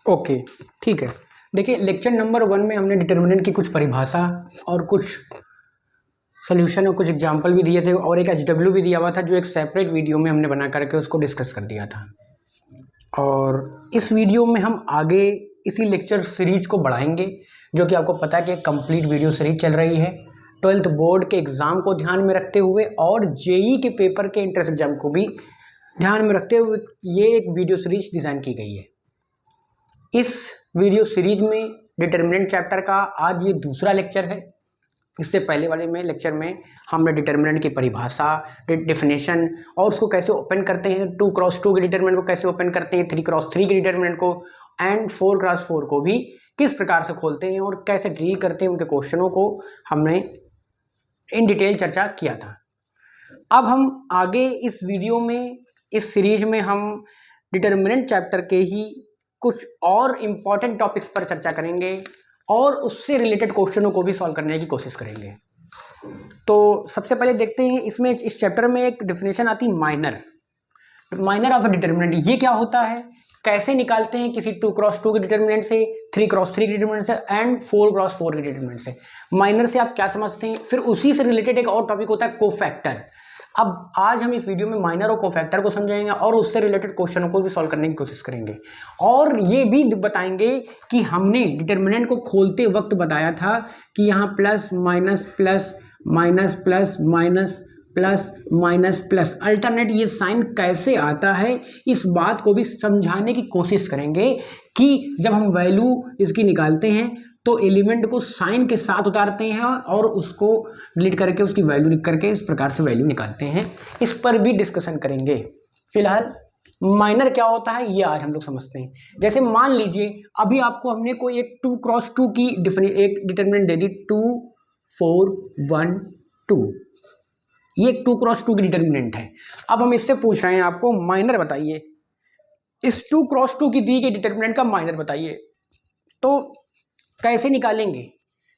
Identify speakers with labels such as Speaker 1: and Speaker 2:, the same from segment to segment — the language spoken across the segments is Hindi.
Speaker 1: ओके, ठीक है। देखिए, लेक्चर नंबर 1 में हमने डिटर्मिनेंट की कुछ परिभाषा और कुछ सॉल्यूशन और कुछ एग्जांपल भी दिए थे और एक एचडब्ल्यू भी दिया हुआ था, जो एक सेपरेट वीडियो में हमने बना करके उसको डिस्कस कर दिया था। और इस वीडियो में हम आगे इसी लेक्चर सीरीज को बढ़ाएंगे, जो कि आपको पता है कि कंप्लीट वीडियो सीरीज चल रही है 12th बोर्ड के एग्ज़ाम को ध्यान में रखते हुए और जेई के पेपर के एंट्रेंस एग्जाम को भी ध्यान में रखते हुए ये एक वीडियो सीरीज डिज़ाइन की गई है। इस वीडियो सीरीज में डिटर्मिनेंट चैप्टर का आज ये दूसरा लेक्चर है। इससे पहले वाले में लेक्चर में हमने डिटर्मिनेंट की परिभाषा, डेफिनेशन और उसको कैसे ओपन करते हैं, 2x2 के डिटर्मिनेंट को कैसे ओपन करते हैं, 3x3 के डिटर्मिनेंट को एंड 4x4 को भी किस प्रकार से खोलते हैं और कैसे डील करते हैं, उनके क्वेश्चनों को हमने इन डिटेल चर्चा किया था। अब हम आगे इस वीडियो में, इस सीरीज में हम डिटर्मिनेंट चैप्टर के ही कुछ और इम्पॉर्टेंट टॉपिक्स पर चर्चा करेंगे और उससे रिलेटेड क्वेश्चनों को भी सॉल्व करने की कोशिश करेंगे। तो सबसे पहले देखते हैं, इसमें इस चैप्टर में एक डेफिनेशन आती है माइनर ऑफ अ डिटर्मिनेंट। ये क्या होता है, कैसे निकालते हैं किसी 2x2 के डिटर्मिनेंट से, 3x3 के डिटर्मिनेंट से एंड 4x4 के डिटर्मिनेंट से। माइनर से आप क्या समझते हैं, फिर उसी से रिलेटेड एक और टॉपिक होता है कोफैक्टर। अब आज हम इस वीडियो में माइनर और कोफैक्टर को समझेंगे और उससे रिलेटेड क्वेश्चनों को भी सॉल्व करने की कोशिश करेंगे और ये भी बताएंगे कि हमने डिटर्मिनेंट को खोलते वक्त बताया था कि यहाँ plus minus plus minus plus minus plus minus plus alternate ये साइन कैसे आता है, इस बात को भी समझाने की कोशिश करेंगे कि जब हम वैल्यू इसकी निकालते हैं तो एलिमेंट को साइन के साथ उतारते हैं और उसको डिलीट करके उसकी वैल्यू लिख करके इस प्रकार से वैल्यू निकालते हैं। इस पर भी डिस्कशन करेंगे। फिलहाल माइनर क्या होता है ये आज हम लोग समझते हैं। जैसे मान लीजिए अभी आपको हमने कोई एक 2x2 की एक डिटर्मिनेंट दे दी, 2 4 1 2, ये एक 2x2 की डिटर्मिनेंट है। अब हम इससे पूछ रहे हैं आपको माइनर बताइए, इस 2x2 की दी गई डिटर्मिनेंट का माइनर बताइए। तो कैसे निकालेंगे,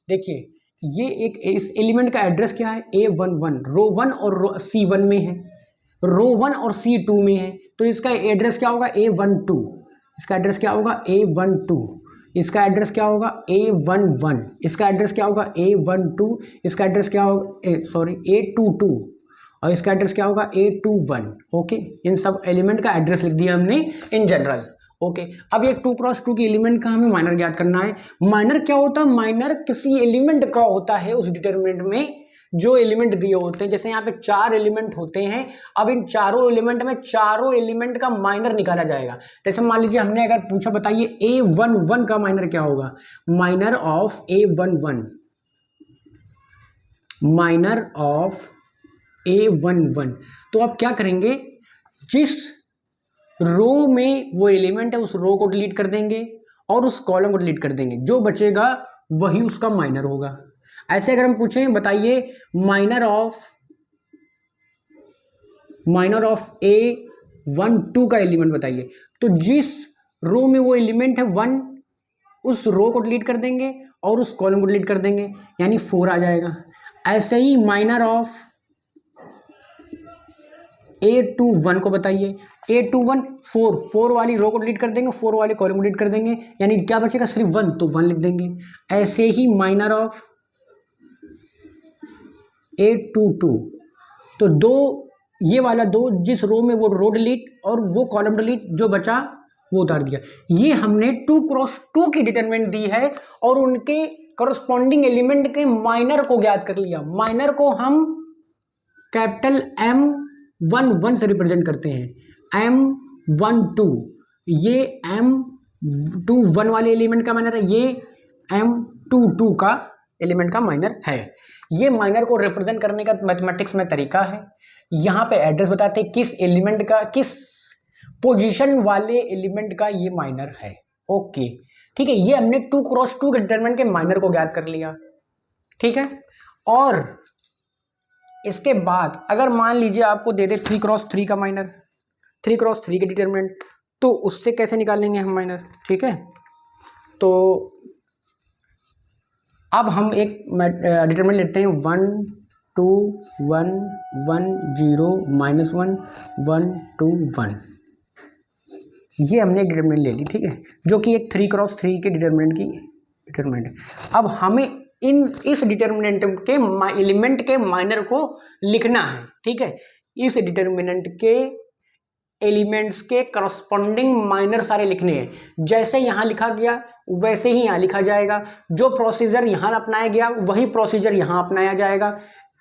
Speaker 1: देखिए ये एक इस एलिमेंट का एड्रेस क्या है, A11 रो 1 और रो C1 में है, रो 1 और C2 में है, तो इसका एड्रेस क्या होगा A12, इसका एड्रेस क्या होगा A12, इसका एड्रेस क्या होगा A11, इसका एड्रेस क्या होगा A12, इसका एड्रेस क्या होगा A22 और इसका एड्रेस क्या होगा A21। ओके, इन सब एलिमेंट का एड्रेस लिख दिया हमने इन जनरल। ओके, अब ये 2x2 के एलिमेंट का हमें माइनर ज्ञात करना है। माइनर क्या होता है, माइनर किसी एलिमेंट का होता है उस डिटर्मिनेंट में जो एलिमेंट दिए होते हैं। जैसे यहाँ पे 4 एलिमेंट होते हैं, अब इन चारों एलिमेंट में चारों एलिमेंट का माइनर निकाला जाएगा। जैसे मान लीजिए हमने अगर पूछा बताइए A11 का माइनर क्या होगा, minor of A11, minor of A11, तो आप क्या करेंगे, जिस रो में वो एलिमेंट है उस रो को डिलीट कर देंगे और उस कॉलम को डिलीट कर देंगे, जो बचेगा वही उसका माइनर होगा। ऐसे अगर हम पूछें बताइए माइनर ऑफ A12 का एलिमेंट बताइए, तो जिस रो में वो एलिमेंट है 1 उस रो को डिलीट कर देंगे और उस कॉलम को डिलीट कर देंगे, यानी 4 आ जाएगा। ऐसे ही माइनर ऑफ A21 को बताइए, A21 4 वाली रो को डिलीट कर देंगे, 4 वाले कॉलम को डिलीट कर देंगे, यानी क्या बचेगा सिर्फ 1, तो 1 लिख देंगे। ऐसे ही माइनर ऑफ A22, तो दो ये वाला दो, जिस रो में वो रो डिलीट और वो कॉलम डिलीट, जो बचा वो उतार दिया। ये हमने 2x2 की डिटरमिनेंट दी है और उनके करस्पॉन्डिंग एलिमेंट के माइनर को ज्ञात कर लिया। माइनर को हम कैपिटल M11 से रिप्रेजेंट करते हैं, M12, ये M21 वाले एलिमेंट का माइनर है, ये M22 का एलिमेंट का माइनर है। ये माइनर को रिप्रेजेंट करने का मैथमेटिक्स में तरीका है। यहाँ पे एड्रेस बताते हैं किस एलिमेंट का, किस पोजीशन वाले एलिमेंट का ये माइनर है। ओके, ठीक है, ये हमने 2x2 के डिटरमिनेंट के माइनर को ज्ञात कर लिया। ठीक है, और इसके बाद अगर मान लीजिए आपको दे दे 3x3 का माइनर, 3x3 के डिटरमिनेंट, तो उससे कैसे निकालेंगे हम माइनर। ठीक है, तो अब हम एक डिटरमिनेंट लेते हैं 1 2 1 1 0 -1 1 2 1। ये हमने डिटर्मिनेंट ले ली, ठीक है, जो कि एक 3x3 के डिटर्मिनेंट की डिटर्मिनेंट है। अब हमें इस डिटर्मिनेंट के एलिमेंट के माइनर को लिखना है, ठीक है, इस डिटर्मिनेंट के एलिमेंट्स के करस्पॉन्डिंग माइनर सारे लिखने हैं। जैसे यहाँ लिखा गया वैसे ही यहाँ लिखा जाएगा, जो प्रोसीजर यहाँ अपनाया गया वही प्रोसीजर यहाँ अपनाया जाएगा।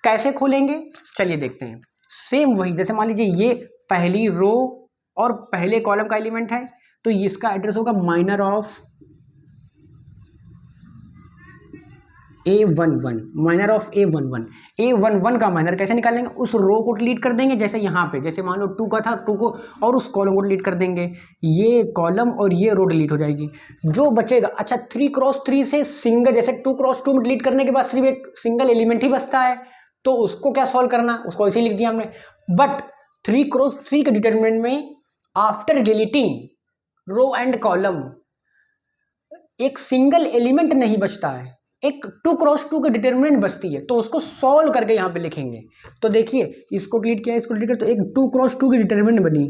Speaker 1: कैसे खोलेंगे चलिए देखते हैं। सेम वही, जैसे मान लीजिए ये पहली रो और पहले कॉलम का एलिमेंट है, तो इसका एड्रेस होगा minor of A11, minor of A11। A11 का माइनर कैसे निकालेंगे, उस रो को डिलीट कर देंगे, जैसे यहाँ पे, जैसे मान लो 2 का था, 2 को और उस कॉलम को डिलीट कर देंगे, ये कॉलम और ये रो डिलीट हो जाएगी। जो बचेगा, अच्छा 3x3 से सिंगल, जैसे 2x2 में डिलीट करने के बाद सिर्फ एक सिंगल एलिमेंट ही बचता है, तो उसको क्या सॉल्व करना, उसको ऐसे ही लिख दिया हमने। बट 3x3 के डिटरमिनेंट में after deleting row and column एक सिंगल एलिमेंट नहीं बचता है, एक 2x2 की डिटरमिनेंट बचती है, तो उसको सॉल्व करके यहाँ पे लिखेंगे। तो देखिए इसको डिलीट किया, इसको डिलीट किया, तो एक 2x2 की डिटरमिनेंट बनी,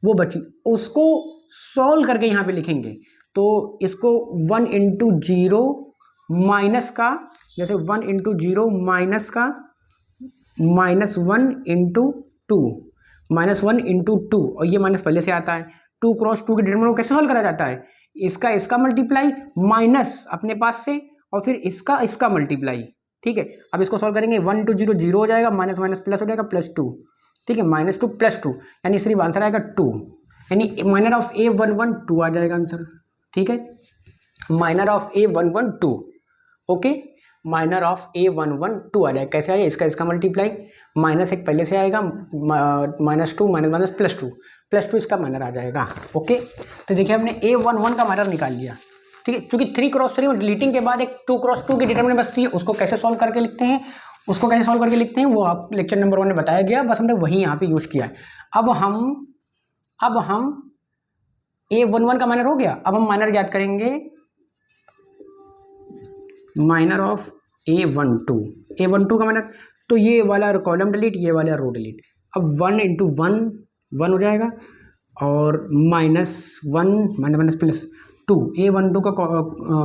Speaker 1: वो बची, उसको सॉल्व करके यहाँ पे लिखेंगे। तो इसको 1 × 0 माइनस का, जैसे 1 × 0 माइनस का -1 × 2, -1 × 2, और ये माइनस पहले से आता है। 2x2 की डिटरमिनेंट को कैसे सॉल्व करा जाता है, इसका मल्टीप्लाई माइनस अपने पास से, और फिर इसका मल्टीप्लाई, ठीक है। अब इसको सॉल्व करेंगे, 1 × 0 0 हो जाएगा, माइनस माइनस प्लस हो जाएगा, +2, ठीक है, -2 +2, यानी सिर्फ आंसर आएगा 2, यानी माइनर ऑफ A11 2 आ जाएगा आंसर, ठीक है, minor of A11 2, okay, minor of A11 2 आ जाएगा। कैसे आएगा, इसका मल्टीप्लाई, माइनस एक पहले से आएगा, -2 माइनस +2 इसका माइनर आ जाएगा, ओके। तो देखिए हमने A11 का माइनर निकाल लिया, ठीक है। चूंकि 3x3 में डिलीटिंग के बाद एक 2x2 की डिटरमिनेंट बचती है, उसको कैसे सॉल्व करके लिखते हैं, वो आप लेक्चर नंबर 1 में बताया गया, बस हमने वही यहाँ पे यूज किया है। अब हम A11 का माइनर हो गया, अब हम माइनर ज्ञात करेंगे, माइनर ऑफ A12 का माइनर, तो ये वाला कॉलम डिलीट, ये वाला रो डिलीट। अब 1 × 1 1 हो जाएगा, और -1 +2, A12 का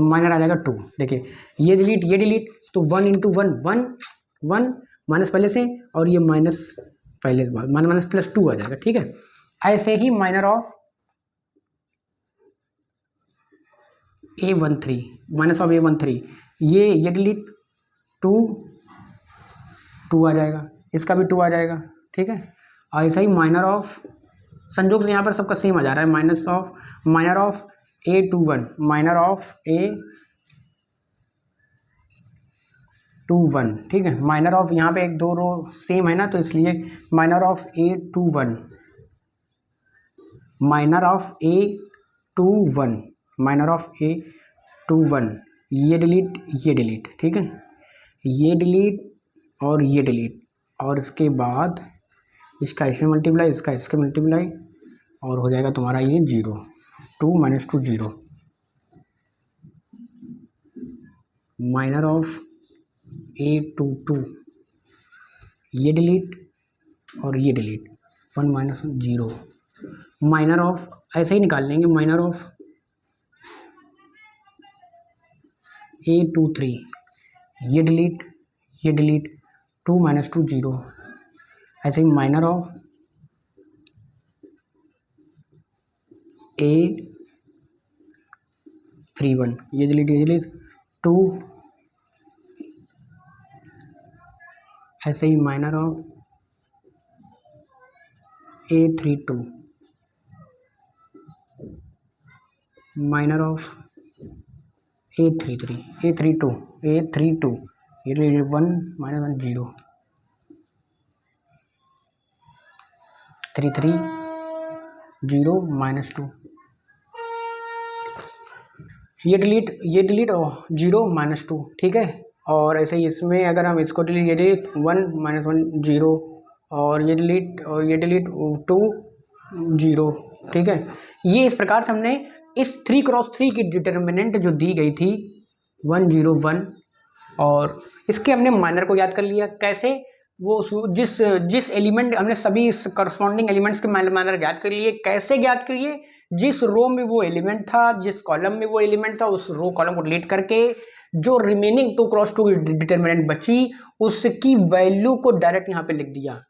Speaker 1: माइनर आ जाएगा 2। देखिए ये डिलीट, तो 1 × 1 1 1 माइनस पहले से, और ये माइनस पहले से, माइनस +2 आ जाएगा, ठीक है। ऐसे ही minor of A13, minus of A13, ये डिलीट, 2 आ जाएगा, इसका भी 2 आ जाएगा, ठीक है। और ऐसा ही माइनर ऑफ, संयोग से यहाँ पर सबका सेम आ जा रहा है, minor of A21, minor of A21, ठीक है, माइनर ऑफ, यहाँ पे 1 2 रो सेम है ना, तो इसलिए minor of A21, minor of A21, minor of A21, ये डिलीट, ठीक है, ये डिलीट और ये डिलीट, और इसके बाद इसका इसमें मल्टीप्लाई, इसका इसके मल्टीप्लाई, और हो जाएगा तुम्हारा ये 0, 2 - 2 0, माइनर ऑफ A22, ये डिलीट और ये डिलीट, 1 - 0, माइनर ऑफ, ऐसे ही निकाल लेंगे, माइनर ऑफ A23, ये डिलीट 2 - 2 0, ऐसे ही माइनर ऑफ A31, ये डिलीट 2, ऐसे ही minor of A32, minor of A32, ये 1 - 0, 33 0 - 2, ये डिलीट और 0 - 2, ठीक है। और ऐसे ही इसमें अगर हम इसको डिलीट, ये डिलीट 1 - 1 0, और ये डिलीट 2 0, ठीक है। ये इस प्रकार से हमने इस 3x3 की डिटर्मिनेंट जो दी गई थी 1 0 1, और इसके हमने माइनर को याद कर लिया। कैसे, जिस जिस एलिमेंट हमने सभी करस्पॉन्डिंग एलिमेंट्स के माइनर ज्ञात कर लिए। कैसे ज्ञात करिए? जिस रो में वो एलिमेंट था, जिस कॉलम में वो एलिमेंट था, उस रो कॉलम को डिलीट करके जो रिमेनिंग 2x2 डिटर्मिनेंट बची उसकी वैल्यू को डायरेक्ट यहाँ पे लिख दिया।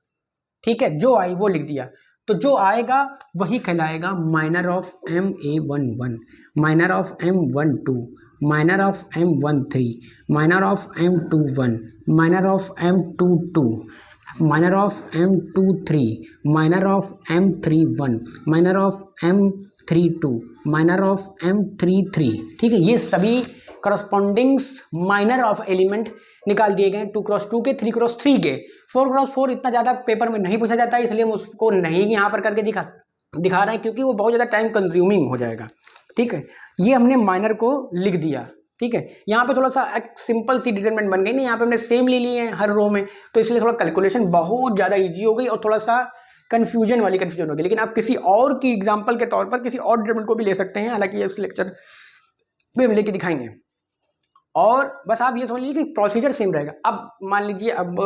Speaker 1: ठीक है, जो आई वो लिख दिया, तो जो आएगा वही कहलाएगा minor of MA11, minor of M12, minor of M13, minor of M21, minor of M22, minor of M23, minor of M31, minor of M32, minor of M33। ठीक है, ये सभी करस्पॉन्डिंग्स माइनर ऑफ एलिमेंट निकाल दिए गए 2x2 के, 3x3 के। 4x4 इतना ज़्यादा पेपर में नहीं पूछा जाता है, इसलिए हम उसको नहीं यहाँ पर करके दिखा रहे हैं, क्योंकि वो बहुत ज़्यादा टाइम कंज्यूमिंग हो जाएगा। ठीक है, ये हमने माइनर को लिख दिया। ठीक है, यहाँ पे थोड़ा सा एक सिंपल सी डिटरमिनेंट बन गई ना, यहाँ पे हमने सेम ले लिए हैं हर रो में, तो इसलिए थोड़ा कैलकुलेशन बहुत ज़्यादा ईजी हो गई और थोड़ा सा कन्फ्यूजन हो गई। लेकिन आप किसी और की एग्जाम्पल के तौर पर किसी और डिटरमिनेंट को भी ले सकते हैं, हालांकि इस लेक्चर में हम लेके दिखाएंगे। और बस आप ये समझ लीजिए कि प्रोसीजर सेम रहेगा। अब मान लीजिए अब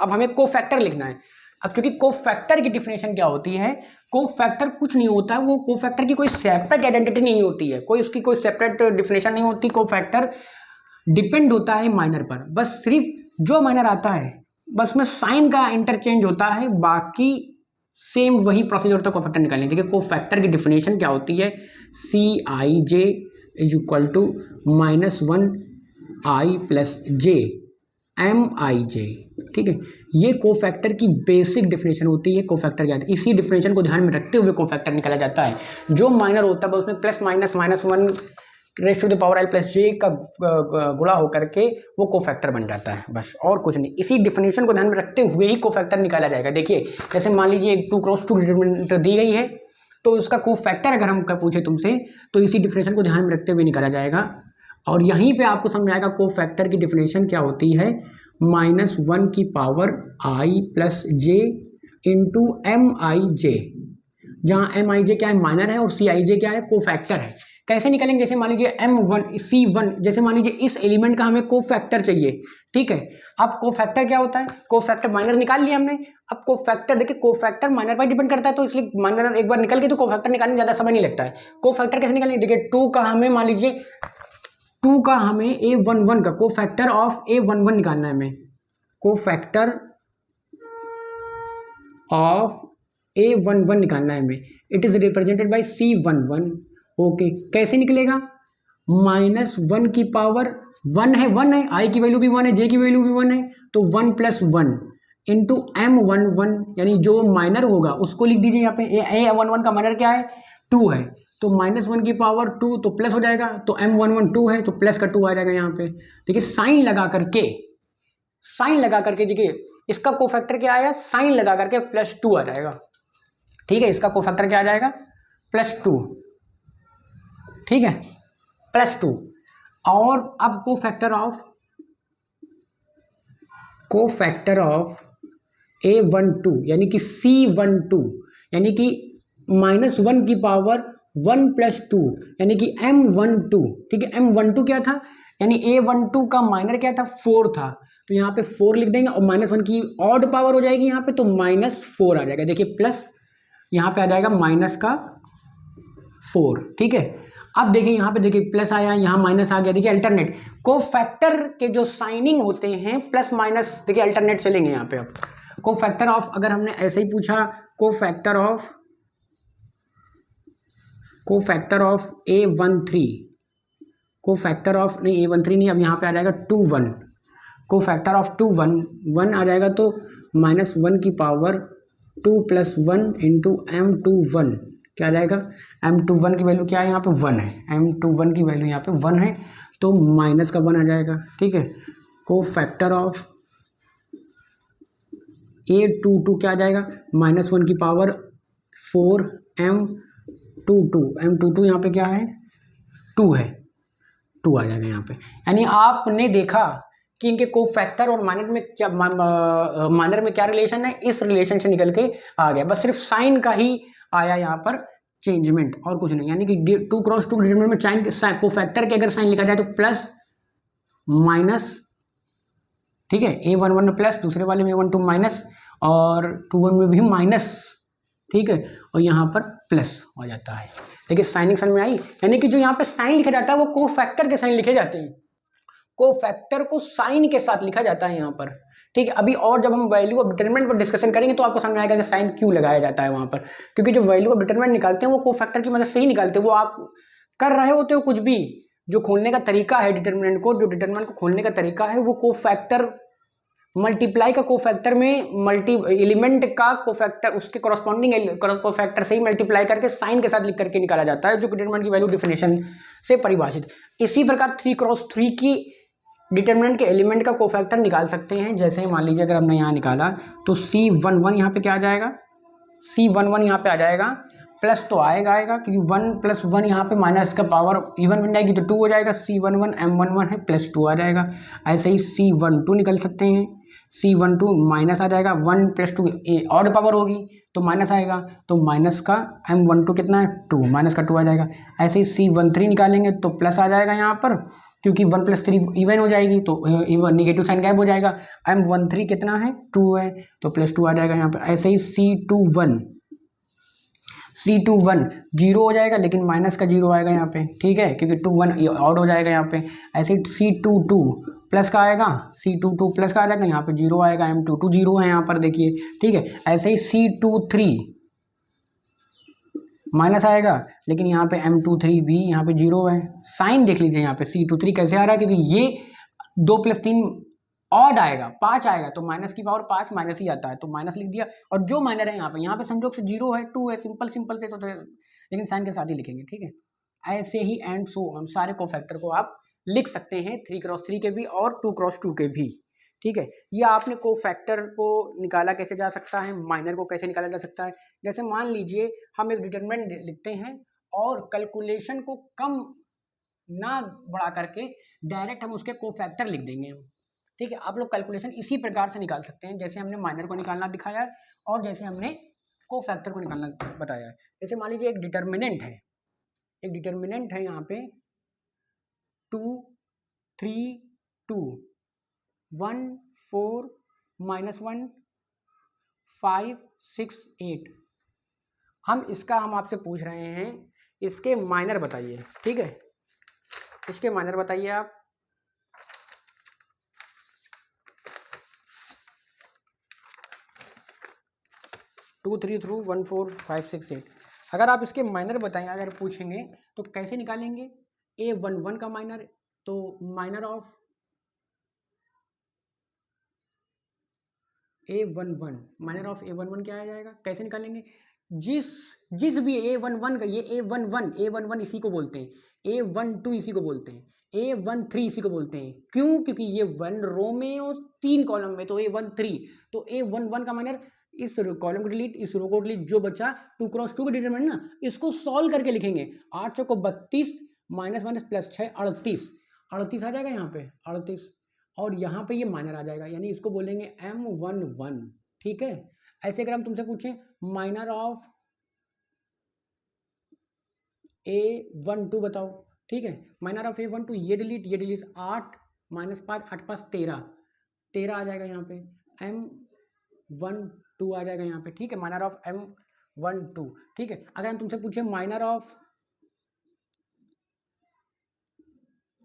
Speaker 1: हमें कोफैक्टर लिखना है। अब क्योंकि कोफैक्टर की डिफिनेशन क्या होती है, कोफैक्टर कुछ नहीं होता है, वो कोफैक्टर की कोई सेपरेट आइडेंटिटी नहीं होती है, उसकी कोई सेपरेट डिफिनेशन नहीं होती। कोफैक्टर डिपेंड होता है माइनर पर, बस सिर्फ जो माइनर आता है बस उसमें साइन का इंटरचेंज होता है, बाकी सेम वही प्रोसीजर होता है कोफैक्टर निकालने। देखिए कोफैक्टर की डिफिनेशन क्या होती है, CIJ is equal to -1 I + J MIJ। ठीक है, ये कोफैक्टर की बेसिक डिफिनेशन होती है। कोफैक्टर क्या है, इसी डिफिनेशन को ध्यान में रखते हुए कोफैक्टर निकाला जाता है। जो माइनर होता है उसमें plus minus -1 raise to the power I + J का गुणा होकर के वो कोफैक्टर बन जाता है, बस और कुछ नहीं। इसी डिफिनेशन को ध्यान में रखते हुए ही कोफैक्टर निकाला जाएगा। देखिए जैसे मान लीजिए एक 2x2 डिटरमिनेंट दी गई है, तो उसका कोफैक्टर अगर हम पूछे तुमसे, तो इसी डिफिनेशन को ध्यान में रखते हुए निकाला जाएगा। और यहीं पे आपको समझ आएगा कोफैक्टर की डिफिनेशन क्या होती है, -1 की power I + J into MIJ, जहाँ MIJ क्या है, माइनर है, और CIJ क्या है, कोफैक्टर है। कैसे निकलेंगे, जैसे मान लीजिए C1, जैसे मान लीजिए इस एलिमेंट का हमें कोफैक्टर चाहिए। ठीक है, अब कोफैक्टर क्या होता है, कोफैक्टर माइनर निकाल लिया हमने। अब कोफैक्टर देखिए, कोफैक्टर माइनर पर डिपेंड करता है, तो इसलिए माइनर एक बार निकल गए तो कोफैक्टर निकालने में ज़्यादा समय नहीं लगता है। कोफैक्टर कैसे निकालेंगे, देखिए 2 का हमें मान लीजिए 2 का हमें A11 का कोफैक्टर ऑफ A11 निकालना है हमें, कोफैक्टर ऑफ A11 निकालना है हमें। It is represented by C11। Okay, कैसे निकलेगा, -1 की पावर 1 है, I की वैल्यू भी 1 है, J की वैल्यू भी 1 है, तो 1 + 1 इंटू M11, यानी जो माइनर होगा उसको लिख दीजिए यहाँ पे। A11 का माइनर क्या है, 2 है, तो -1 की पावर 2 तो प्लस हो जाएगा, तो M11 2 है, तो प्लस का 2 आ जाएगा यहाँ पे। देखिए साइन लगा करके देखिए इसका कोफैक्टर क्या आया, साइन लगा करके +2 आ जाएगा। ठीक है, इसका कोफैक्टर क्या आ जाएगा, +2। ठीक है, +2। और अब कोफैक्टर ऑफ A12 यानी कि C12, यानी कि -1 की पावर 1 + 2 यानी कि M12। ठीक है, M12 क्या था, यानी A12 का माइनर क्या था, 4 था, तो यहाँ पे 4 लिख देंगे, और -1 की ऑड पावर हो जाएगी यहाँ पे, तो -4 आ जाएगा। देखिए प्लस यहाँ पे आ जाएगा -4। ठीक है, अब देखिए यहाँ पे देखिए प्लस आया, यहाँ माइनस आ गया। देखिए अल्टरनेट कोफैक्टर के जो साइनिंग होते हैं प्लस माइनस, देखिए अल्टरनेट चलेंगे यहाँ पे। अब कोफैक्टर ऑफ, अगर हमने ऐसे ही पूछा, cofactor of A13, cofactor of नहीं A13 नहीं, अब यहाँ पे आ जाएगा 21, कोफैक्टर ऑफ 1 आ जाएगा, तो -1 की पावर 2 + 1 इंटू M21 क्या आ जाएगा, M21 की वैल्यू क्या है, यहाँ पे 1 है, M21 की वैल्यू यहाँ पे 1 है, तो माइनस का 1 आ जाएगा। ठीक है, कोफैक्टर ऑफ A22 क्या आ जाएगा, -1 की पावर 4 M22 यहाँ पे क्या है, 2 है, 2 आ जाएगा यहाँ पे। यानी आपने देखा कि इनके कोफैक्टर और माइनर में क्या रिलेशन है, इस रिलेशन से निकल के आ गया, बस सिर्फ साइन का ही आया यहाँ पर चेंजमेंट, और कुछ नहीं। यानी कि 2x2 डिटरमिनेंट में साइन कोफैक्टर के अगर साइन लिखा जाए तो प्लस माइनस, ठीक है, A11 प्लस, दूसरे वाले में A12 माइनस और 21 में भी माइनस, ठीक है, और यहाँ पर प्लस हो जाता है। देखिए साइनिंग समझ में आई, यानी कि जो यहाँ पे साइन लिखा जाता है वो कोफैक्टर के साइन लिखे जाते हैं, कोफैक्टर को साइन के साथ लिखा जाता है यहाँ पर, ठीक है। अभी और जब हम वैल्यू ऑफ डिटरमिनेंट पर डिस्कशन करेंगे तो आपको समझ में आएगा कि साइन क्यों लगाया जाता है वहाँ पर, क्योंकि जो वैल्यू ऑफ डिटरमिनेंट निकालते हैं वो कोफैक्टर की मदद से ही निकालते हैं। वो आप कर रहे होते हो कुछ भी, जो खोलने का तरीका है डिटरमिनेंट को, जो डिटरमिनेंट को खोलने का तरीका है वो कोफैक्टर, मल्टीप्लाई का कोफैक्टर में मल्टी एलिमेंट का कोफैक्टर, उसके कॉरस्पॉन्डिंग कोफैक्टर से ही मल्टीप्लाई करके साइन के साथ लिख करके निकाला जाता है, जो डिटरमिनेंट की वैल्यू डेफिनेशन से परिभाषित। इसी प्रकार 3x3 की डिटरमिनेंट के एलिमेंट का कोफैक्टर निकाल सकते हैं। जैसे मान लीजिए अगर हमने यहाँ निकाला तो C11 यहाँ पे क्या आ जाएगा, C11 यहाँ पे आ जाएगा, प्लस तो आएगा क्योंकि 1 + 1 यहाँ पे माइनस का पावर इवन बन जाएगी तो 2 हो जाएगा, C11 M11 है प्लस 2 आ जाएगा। ऐसे ही C12 निकल सकते हैं, C12 माइनस आ जाएगा, 1 + 2 ऑड पावर होगी तो माइनस आएगा, तो माइनस का M12 कितना है 2, माइनस का 2 आ जाएगा। ऐसे ही C13 निकालेंगे तो प्लस आ जाएगा यहाँ पर, क्योंकि 1 + 3 इवन हो जाएगी तो इवन निगेटिव साइन गायब हो जाएगा। M13 कितना है 2 है तो +2 आ जाएगा यहाँ पर। ऐसे ही C21 जीरो हो जाएगा लेकिन माइनस का जीरो आएगा यहाँ पे, ठीक है, क्योंकि 21 ऑड हो जाएगा यहाँ पे। ऐसे ही C22 प्लस का आएगा, C22 प्लस का आ जाएगा, यहाँ पे जीरो आएगा, M22 जीरो है यहाँ पर देखिए, ठीक है। ऐसे ही C23 माइनस आएगा लेकिन यहाँ पे M23 भी यहाँ पे जीरो है। साइन देख लीजिए यहाँ पे C23 कैसे आ रहा है, क्योंकि ये 2 + 3 ऑड आएगा 5 आएगा तो माइनस की पावर 5 माइनस ही आता है तो माइनस लिख दिया, और जो माइनर है यहाँ पे संयोग से 0 है 2 है, सिंपल से तो लेकिन साइन के साथ ही लिखेंगे, ठीक है। ऐसे ही एंड सो हम सारे कोफैक्टर को आप लिख सकते हैं 3x3 के भी और 2x2 के भी, ठीक है। ये आपने कोफैक्टर को निकाला कैसे जा सकता है, माइनर को कैसे निकाला जा सकता है। जैसे मान लीजिए हम एक डिटरमिनेंट लिखते हैं और कैलकुलेशन को कम ना बढ़ा करके डायरेक्ट हम उसके कोफैक्टर लिख देंगे, ठीक है। आप लोग कैलकुलेशन इसी प्रकार से निकाल सकते हैं जैसे हमने माइनर को निकालना दिखाया है और जैसे हमने कोफैक्टर को निकालना बताया है। जैसे मान लीजिए एक डिटरमिनेंट है यहाँ पे 2 3 2 1 4 -1 5 6 8। हम आपसे पूछ रहे हैं इसके माइनर बताइए, ठीक है, इसके माइनर बताइए आप। 2 3 2 1 4 5 6 8। अगर आप इसके माइनर बताएं, अगर पूछेंगे तो कैसे निकालेंगे। A11 का माइनर, तो माइनर ऑफ A11 क्या आ जाएगा, कैसे निकालेंगे। जिस भी A11 का, ये A11 इसी को बोलते हैं, A12 इसी को बोलते हैं, A13 इसी को बोलते हैं। क्यों, क्योंकि ये 1 रो में और 3 कॉलम में, तो A13, तो A11 का माइनर इस कॉलम को डिलीट, इस रो को डिलीट, जो बचा 2x2 का डिटरमिनेंट ना, इसको सॉल्व करके लिखेंगे। 8 को 32 माइनस प्लस 6 38 आ जाएगा यहाँ पे 38, और यहाँ पे ये माइनर आ जाएगा, यानी इसको बोलेंगे M11, ठीक है। ऐसे अगर हम तुमसे पूछें माइनर ऑफ A12 बताओ, ठीक है, माइनर ऑफ A12, ये डिलीट 8 - 5 8 5 13 आ जाएगा यहाँ पे, M12 आ जाएगा यहाँ पे, ठीक है, माइनर ऑफ M12, ठीक है। अगर हम तुमसे पूछे माइनर ऑफ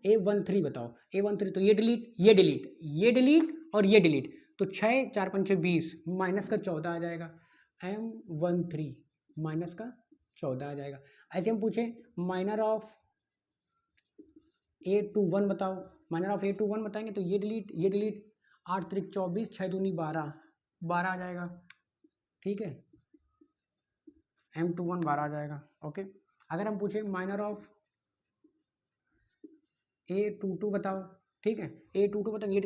Speaker 1: A13 बताओ, A13, तो ये डिलीट और ये डिलीट, तो 6 4 5 20 माइनस का 14 आ जाएगा, M13 माइनस का 14 आ जाएगा। ऐसे हम पूछे माइनर ऑफ A21 बताओ, माइनर ऑफ A21 बताएंगे तो ये डिलीट 8 3 24 6 दूनी 12 आ जाएगा, ठीक है, M21 12 आ जाएगा, ओके। अगर हम पूछे माइनर ऑफ A22 बताओ, ठीक है, A22 बताओ, ये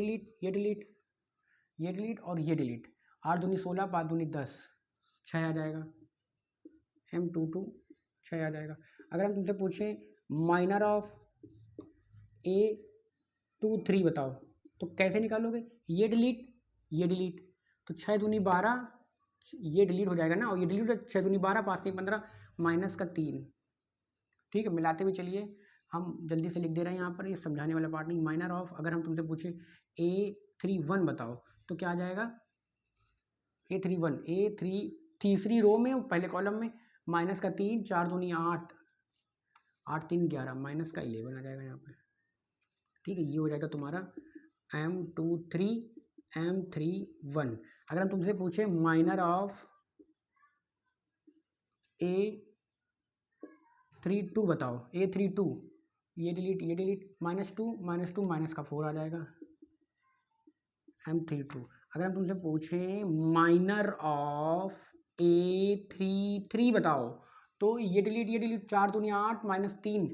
Speaker 1: डिलीट और ये डिलीट, 8 दूनी 16 5 दूनी 10 6 आ जाएगा, M22 6 आ जाएगा। अगर हम तुमसे पूछें माइनर ऑफ A23 बताओ, तो कैसे निकालोगे, ये डिलीट, तो 6 दूनी 12, ये डिलीट हो जाएगा ना, और ये डिलीट 6 दूनी 12 5 3 15 माइनस का 3, ठीक है। मिलाते हुए चलिए, हम जल्दी से लिख दे रहे हैं यहाँ पर, ये समझाने वाला पार्ट नहीं। माइनर ऑफ, अगर हम तुमसे पूछे A31 बताओ तो क्या आ जाएगा, A31 A3 तीसरी रो में पहले कॉलम में माइनस का 3, 4 दूनी 8, 8 3 11 माइनस का 11 आ जाएगा यहाँ पे। ठीक है, ये हो जाएगा तुम्हारा M23 M31। अगर हम तुमसे पूछे माइनर ऑफ A32 बताओ, A32 ये डिलीट -2 माइनस का 4 आ जाएगा M32। अगर हम तुमसे पूछें माइनर ऑफ A33 बताओ तो ये डिलीट 4 दूनी 8 -3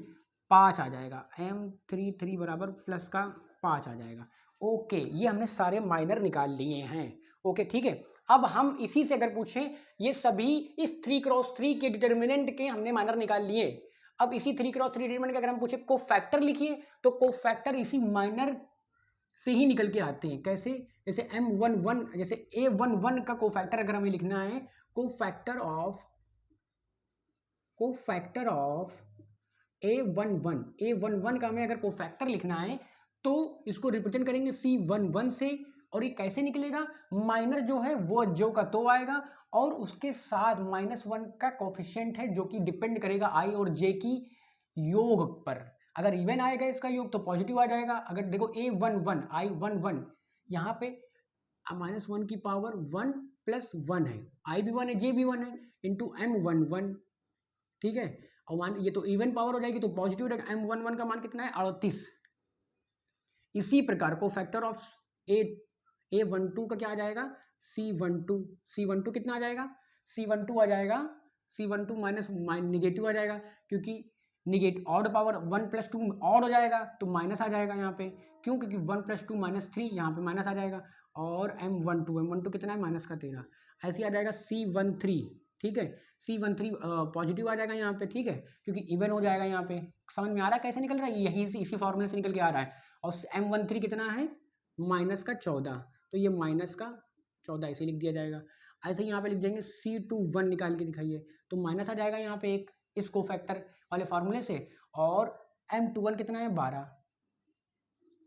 Speaker 1: 5 आ जाएगा M33 बराबर प्लस का 5 आ जाएगा। ओके, ये हमने सारे माइनर निकाल लिए हैं। ओके ठीक है, अब हम इसी से अगर पूछें, ये सभी इस 3x3 के डिटर्मिनेंट के हमने माइनर निकाल लिए। अब इसी 3x3 डिटर्मिनेंट के अगर हम पूछे कोफैक्टर लिखिए तो कोफैक्टर इसी माइनर से ही निकल के आते हैं। कैसे, जैसे M11 जैसे A11 का कोफैक्टर अगर हमें लिखना है, कोफैक्टर ऑफ A11 का हमें अगर कोफैक्टर लिखना है तो इसको रिप्रेजेंट करेंगे C11 से, और ये कैसे निकलेगा, माइनर जो है वो जो का तो आएगा और उसके साथ -1 का कोफिशिएंट है जो कि डिपेंड करेगा I और J की योग पर। अगर इवन आएगा इसका योग तो पॉजिटिव आ जाएगा। अगर देखो A11 I11 यहाँ पे -1 की पावर 1 + 1 है, I भी 1 है J भी 1 है इंटू M11। ठीक है, और मान ये तो इवन पावर हो जाएगी तो पॉजिटिव रहेगा। M11 का मान कितना है 38। इसी प्रकार को फैक्टर ऑफ A12 का क्या आ जाएगा C12 कितना आ जाएगा C12 आ जाएगा C12 माइनस निगेटिव आ जाएगा, क्योंकि निगेटिव ऑड पावर 1 + 2 ऑड हो जाएगा तो माइनस आ जाएगा यहाँ पे। क्यों, क्योंकि 1 + 2 -3 यहाँ पे माइनस आ जाएगा। और M12 कितना है -13, ऐसे आ जाएगा C13। ठीक है, C13 पॉजिटिव आ जाएगा यहाँ पे। ठीक है, क्योंकि इवन हो जाएगा यहाँ पे। समझ में आ रहा है कैसे निकल रहा है, यही से इसी फॉर्मूले से निकल के आ रहा है। और M13 कितना है -14, तो ये -14 ऐसे लिख दिया जाएगा। ऐसे यहाँ पे लिख देंगे C21 निकाल के दिखाइए तो माइनस आ जाएगा यहाँ पे एक इस कोफैक्टर वाले फार्मूले से। और M21 कितना है 12,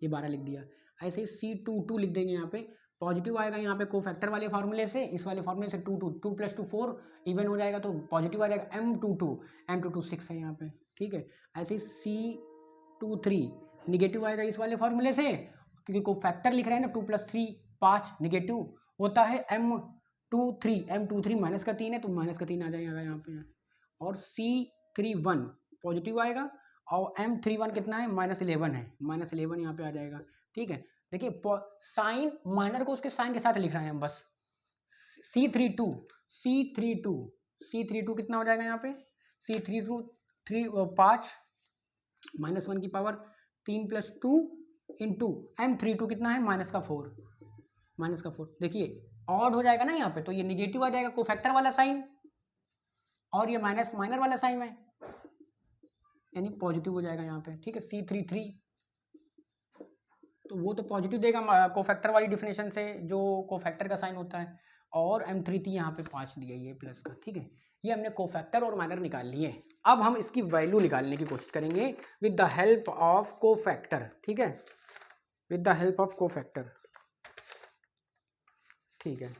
Speaker 1: ये 12 लिख दिया। ऐसे C22 लिख देंगे यहाँ पे, पॉजिटिव आएगा यहाँ पे कोफैक्टर वाले फार्मूले से, इस वाले फार्मूले से 2 + 2 4 इवन हो जाएगा तो पॉजिटिव आ जाएगा। M22 6 है यहाँ पे। ठीक है, ऐसे C23 निगेटिव आएगा इस वाले फार्मूले से, क्योंकि कोफैक्टर लिख रहे हैं ना 2 + 3 5 निगेटिव होता है। M23 माइनस का 3 है तो -3 आ जाएगा यहाँ पे। और C31 पॉजिटिव आएगा और M31 कितना है -11 है, -11 यहाँ पे आ जाएगा। ठीक है, देखिए साइन माइनर को उसके साइन के साथ लिख रहे हैं हम बस। C32 कितना हो जाएगा यहाँ पे C32 5 -1 की पावर 3 + 2 इंटू M32 कितना है -4। देखिए ऑड हो जाएगा ना यहाँ पे तो ये निगेटिव आ जाएगा कोफैक्टर वाला साइन, और ये माइनस माइनर वाला साइन है यानी पॉजिटिव हो जाएगा यहाँ पे। ठीक है, C33 तो वो तो पॉजिटिव देगा कोफैक्टर वाली डिफिनेशन से जो कोफैक्टर का साइन होता है। और M33 यहाँ पे 5 दिया ये प्लस का। ठीक है, ये हमने कोफैक्टर और माइनर निकाल लिए। अब हम इसकी वैल्यू निकालने की कोशिश करेंगे with the help of cofactor. ठीक है, with the help of cofactor. ठीक है,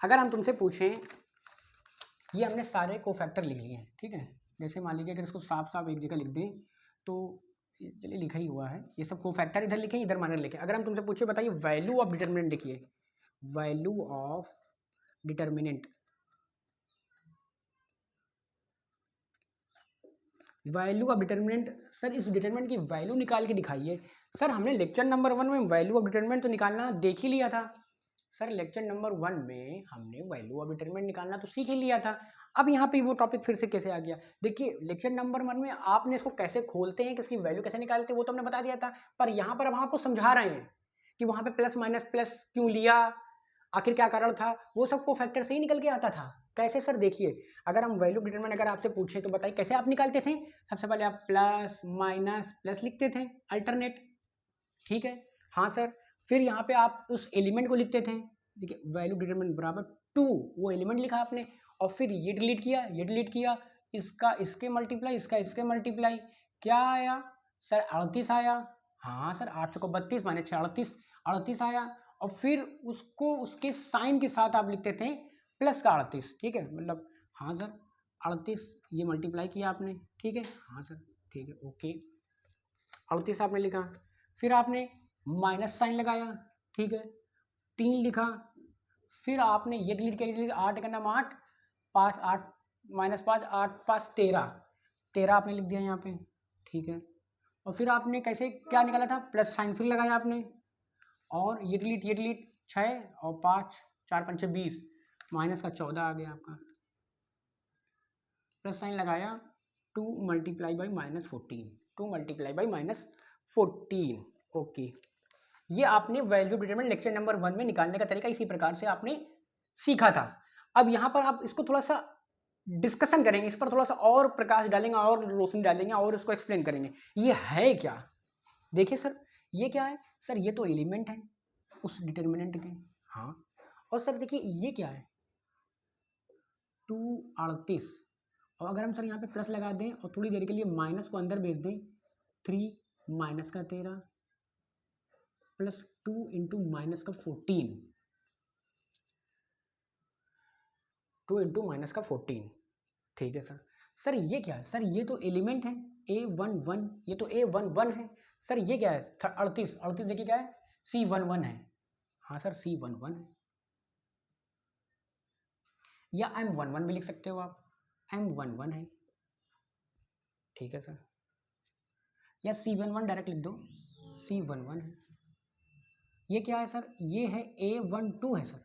Speaker 1: अगर हम तुमसे पूछें, ये हमने सारे कोफैक्टर लिख लिए हैं। ठीक है, जैसे मान लीजिए अगर इसको साफ साफ एक जगह लिख दें तो चलिए लिखा ही हुआ है, ये सब कोफैक्टर इधर लिखे इधर माइनर लिखे। अगर हम तुमसे पूछे बताइए वैल्यू ऑफ डिटर्मिनेंट लिखिए, value of determinant, value of determinant. Sir इस डिटर्मिनेंट की वैल्यू निकाल के दिखाइए। सर हमने लेक्चर नंबर 1 में वैल्यू ऑफ डिटर्मिनेंट तो निकालना देख ही लिया था। सर लेक्चर नंबर 1 में हमने वैल्यू ऑफ डिटर्मिनेंट निकालना तो सीख ही लिया था, अब यहाँ पे वो टॉपिक फिर से कैसे आ गया। देखिए लेक्चर नंबर 1 में आपने इसको कैसे खोलते हैं, किसकी वैल्यू कैसे निकालते हैं वो तो हमने बता दिया था, पर यहाँ पर हम आपको समझा रहे हैं कि वहाँ पे प्लस माइनस प्लस क्यों लिया, आखिर क्या कारण था, वो सब कोफैक्टर से ही निकल के आता था। कैसे सर, देखिए अगर हम वैल्यू डिटरमिनेंट अगर आपसे पूछे तो बताइए कैसे आप निकालते थे। सबसे पहले आप प्लस माइनस प्लस लिखते थे अल्टरनेट। ठीक है, हाँ सर, फिर यहाँ पे आप उस एलिमेंट को लिखते थे। देखिए वैल्यू डिटरमिनेंट बराबर 2, वो एलिमेंट लिखा आपने, और फिर ये डिलीट किया, इसका इसके मल्टीप्लाई, इसका इसके मल्टीप्लाई, क्या आया सर 38 आया। हाँ सर 8 चौको 32 माइनस 38, 38 आया, और फिर उसको उसके साइन के साथ आप लिखते थे प्लस का 38, ठीक है, मतलब हाँ सर 38 ये मल्टीप्लाई किया आपने, ठीक है, हाँ सर ठीक है, ओके 38 आपने लिखा, फिर आपने माइनस साइन लगाया, ठीक है, 3 लिखा, फिर आपने ये डिलीट किया, 8 का नाम 8, 5 8 -5 8 5 13, 13 आपने लिख दिया यहाँ पे, ठीक है, और फिर आपने कैसे क्या निकाला था, प्लस साइन फिर लगाया आपने, और ये डिलीट 6 और 5 4 5 20, माइनस का 14 आ गया आपका, प्लस साइन लगाया, 2 multiply by -14, 2 multiply by -14, okay. ये आपने वैल्यू डिटरमिनेंट लेक्चर नंबर 1 में निकालने का तरीका इसी प्रकार से आपने सीखा था। अब यहाँ पर आप इसको थोड़ा सा डिस्कशन करेंगे, इस पर थोड़ा सा और प्रकाश डालेंगे और रोशनी डालेंगे और इसको एक्सप्लेन करेंगे, ये है क्या। देखिए सर ये क्या है, सर ये तो एलिमेंट है उस डिटरमिनेंट के, हाँ, और सर देखिए ये क्या है 238, और अगर हम सर यहाँ पे प्लस लगा दें और थोड़ी देर के लिए माइनस को अंदर भेज दें, 3 माइनस का 13 प्लस 2 इंटू माइनस का 14, 2 इंटू माइनस का 14, ठीक है सर। सर ये क्या है, सर ये तो एलिमेंट है A11, ये तो A11 है, सर ये क्या है 38, 38 देखिए क्या है C11 है, हाँ सर C11 है, या M11 भी लिख सकते हो आप, M11 है, ठीक है सर, या C11 डायरेक्ट लिख दो, C11 है। ये क्या है सर, ये है A12 है सर,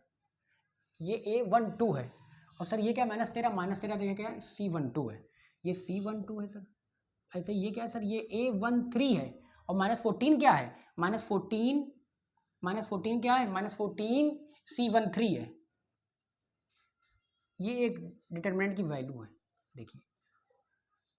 Speaker 1: ये A12 है, और सर ये क्या है -13 देखिए क्या है C12 है, ये C12 है सर। ऐसे ये क्या है सर, ये A13 है, और -14 क्या है, -14 क्या है, -14 C13 है। ये एक डिटरमिनेंट की वैल्यू है। देखिए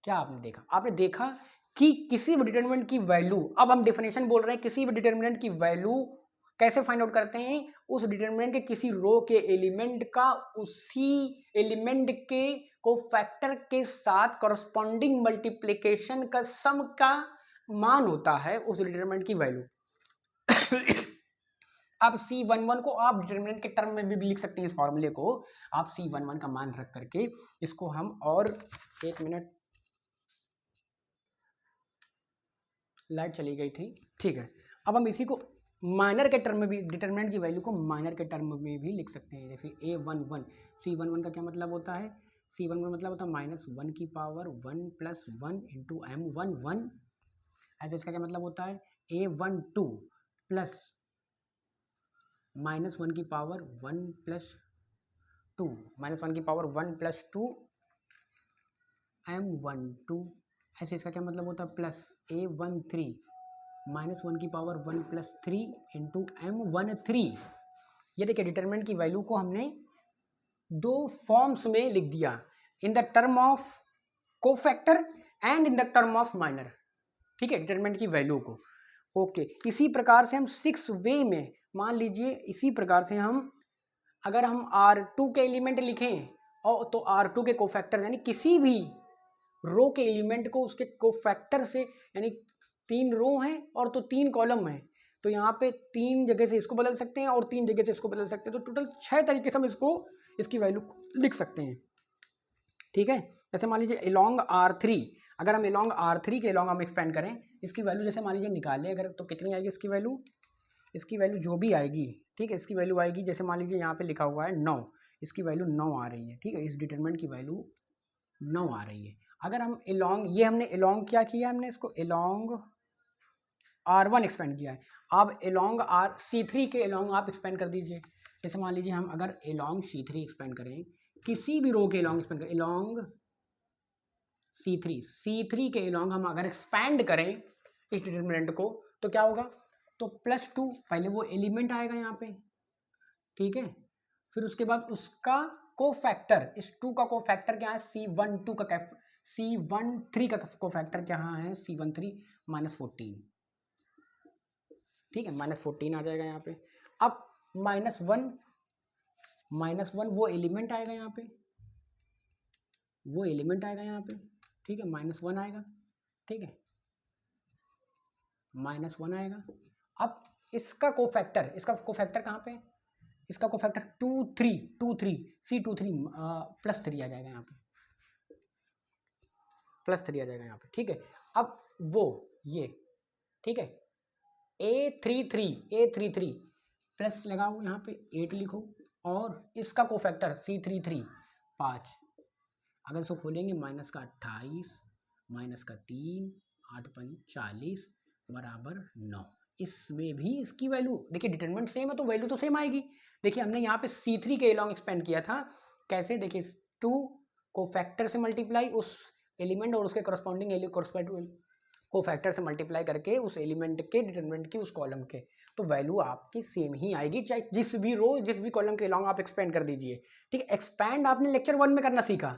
Speaker 1: क्या आपने देखा, आपने देखा कि किसी भी डिटरमिनेंट की वैल्यू, अब हम डेफिनेशन बोल रहे हैं, किसी भी डिटरमिनेंट की वैल्यू कैसे फाइंड आउट करते हैं, उस डिटरमिनेंट के किसी रो के एलिमेंट का उसी एलिमेंट के कोफैक्टर के साथ कॉरस्पॉन्डिंग मल्टीप्लिकेशन का सम का मान होता है उस डिटरमिनेंट की वैल्यू। अब C11 को आप डिटरमिनेंट के टर्म में भी लिख सकते हैं, इस फॉर्मूले को आप C11 का मान रख करके इसको हम, और एक मिनट लाइट चली गई थी, ठीक है, अब हम इसी को माइनर के टर्म में भी, डिटरमिनेंट की वैल्यू को माइनर के टर्म में भी लिख सकते हैं। जैसे A11, C11 का क्या मतलब होता है, C11 मतलब होता है -1 की पावर 1 + 1 इंटू M11, ऐसे इसका क्या मतलब होता है A12 प्लस -1 की पावर 1 + 2, -1 की पावर 1 + 2 M12, ऐसे इसका क्या मतलब होता है प्लस A13 -1 की पावर 1 + 3 इंटू M13। ये देखिए डिटरमिनेंट की वैल्यू को हमने दो फॉर्म्स में लिख दिया, in the term of cofactor and in the term of minor, ठीक है, डिटरमिनेंट की वैल्यू को, ओके। इसी प्रकार से हम 6 वे में, मान लीजिए इसी प्रकार से हम, अगर हम R2 के एलिमेंट लिखें और तो R2 के कोफैक्टर, यानी किसी भी रो के एलिमेंट को उसके कोफैक्टर से, यानी 3 रो हैं और तो 3 कॉलम हैं, तो यहाँ पे 3 जगह से इसको बदल सकते हैं और 3 जगह से इसको बदल सकते हैं, तो टोटल 6 तरीके से हम इसको, इसकी वैल्यू लिख सकते हैं, ठीक है। जैसे मान लीजिए एलोंग R3, अगर हम एलोंग R3 के एलोंग हम एक्सपेंड करें, इसकी वैल्यू जैसे मान लीजिए निकालें अगर, तो कितनी आएगी इसकी वैल्यू, इसकी वैल्यू जो भी आएगी, ठीक है, इसकी वैल्यू आएगी, जैसे मान लीजिए यहाँ पे लिखा हुआ है 9, इसकी वैल्यू 9 आ रही है, ठीक है, इस डिटरमिनेंट की वैल्यू 9 आ रही है। अगर हम एलोंग, ये हमने एलोंग क्या किया, हमने इसको एलोंग R1 एक्सपेंड किया है, अब एलोंग C3 के एलोंग आप एक्सपेंड कर दीजिए। जैसे मान लीजिए हम अगर एलोंग C3 एक्सपेंड करें, किसी भी रो के एलोंग एक्सपेंड करें, एलोंग C3 के एलोंग हम अगर एक्सपेंड करें इस डिटरमिनेंट को, तो क्या होगा, तो +2, पहले वो एलिमेंट आएगा यहाँ पे, ठीक है, फिर उसके बाद उसका कोफैक्टर, इस 2 का कोफैक्टर क्या है, C13 का कोफैक्टर क्या है, C13 -14, ठीक है, -14 आ जाएगा यहाँ पे। अब -1 वो एलिमेंट आएगा यहाँ पे, वो एलिमेंट आएगा यहाँ पे, ठीक है, -1 आएगा, ठीक है, -1 आएगा। अब इसका कोफैक्टर कहाँ पे, इसका कोफैक्टर 2 3 C23 +3 आ जाएगा यहाँ पे, +3 आ जाएगा यहाँ पे, ठीक है। अब वो ये, ठीक है, A33 प्लस लगाओ यहाँ पे 8 लिखो, और इसका कोफैक्टर C33 5, अगर इसको खोलेंगे माइनस का 28 माइनस का 3 8 5 40 बराबर 9। इसमें भी इसकी वैल्यू देखिए, डिटरमिनेंट सेम है तो वैल्यू तो सेम आएगी। देखिए हमने यहाँ पे C3 के अलॉन्ग एक्सपेंड किया था, कैसे, देखिए 2 कोफैक्टर से मल्टीप्लाई उस एलिमेंट और उसके करस्पॉन्डिंग कोफैक्टर से मल्टीप्लाई करके उस एलिमेंट के डिटरमिनेंट की उस कॉलम के, तो वैल्यू आपकी सेम ही आएगी, चाहे जिस भी रो जिस भी कॉलम के अलॉन्ग आप एक्सपेंड कर दीजिए, ठीक है। एक्सपैंड आपने लेक्चर 1 में करना सीखा,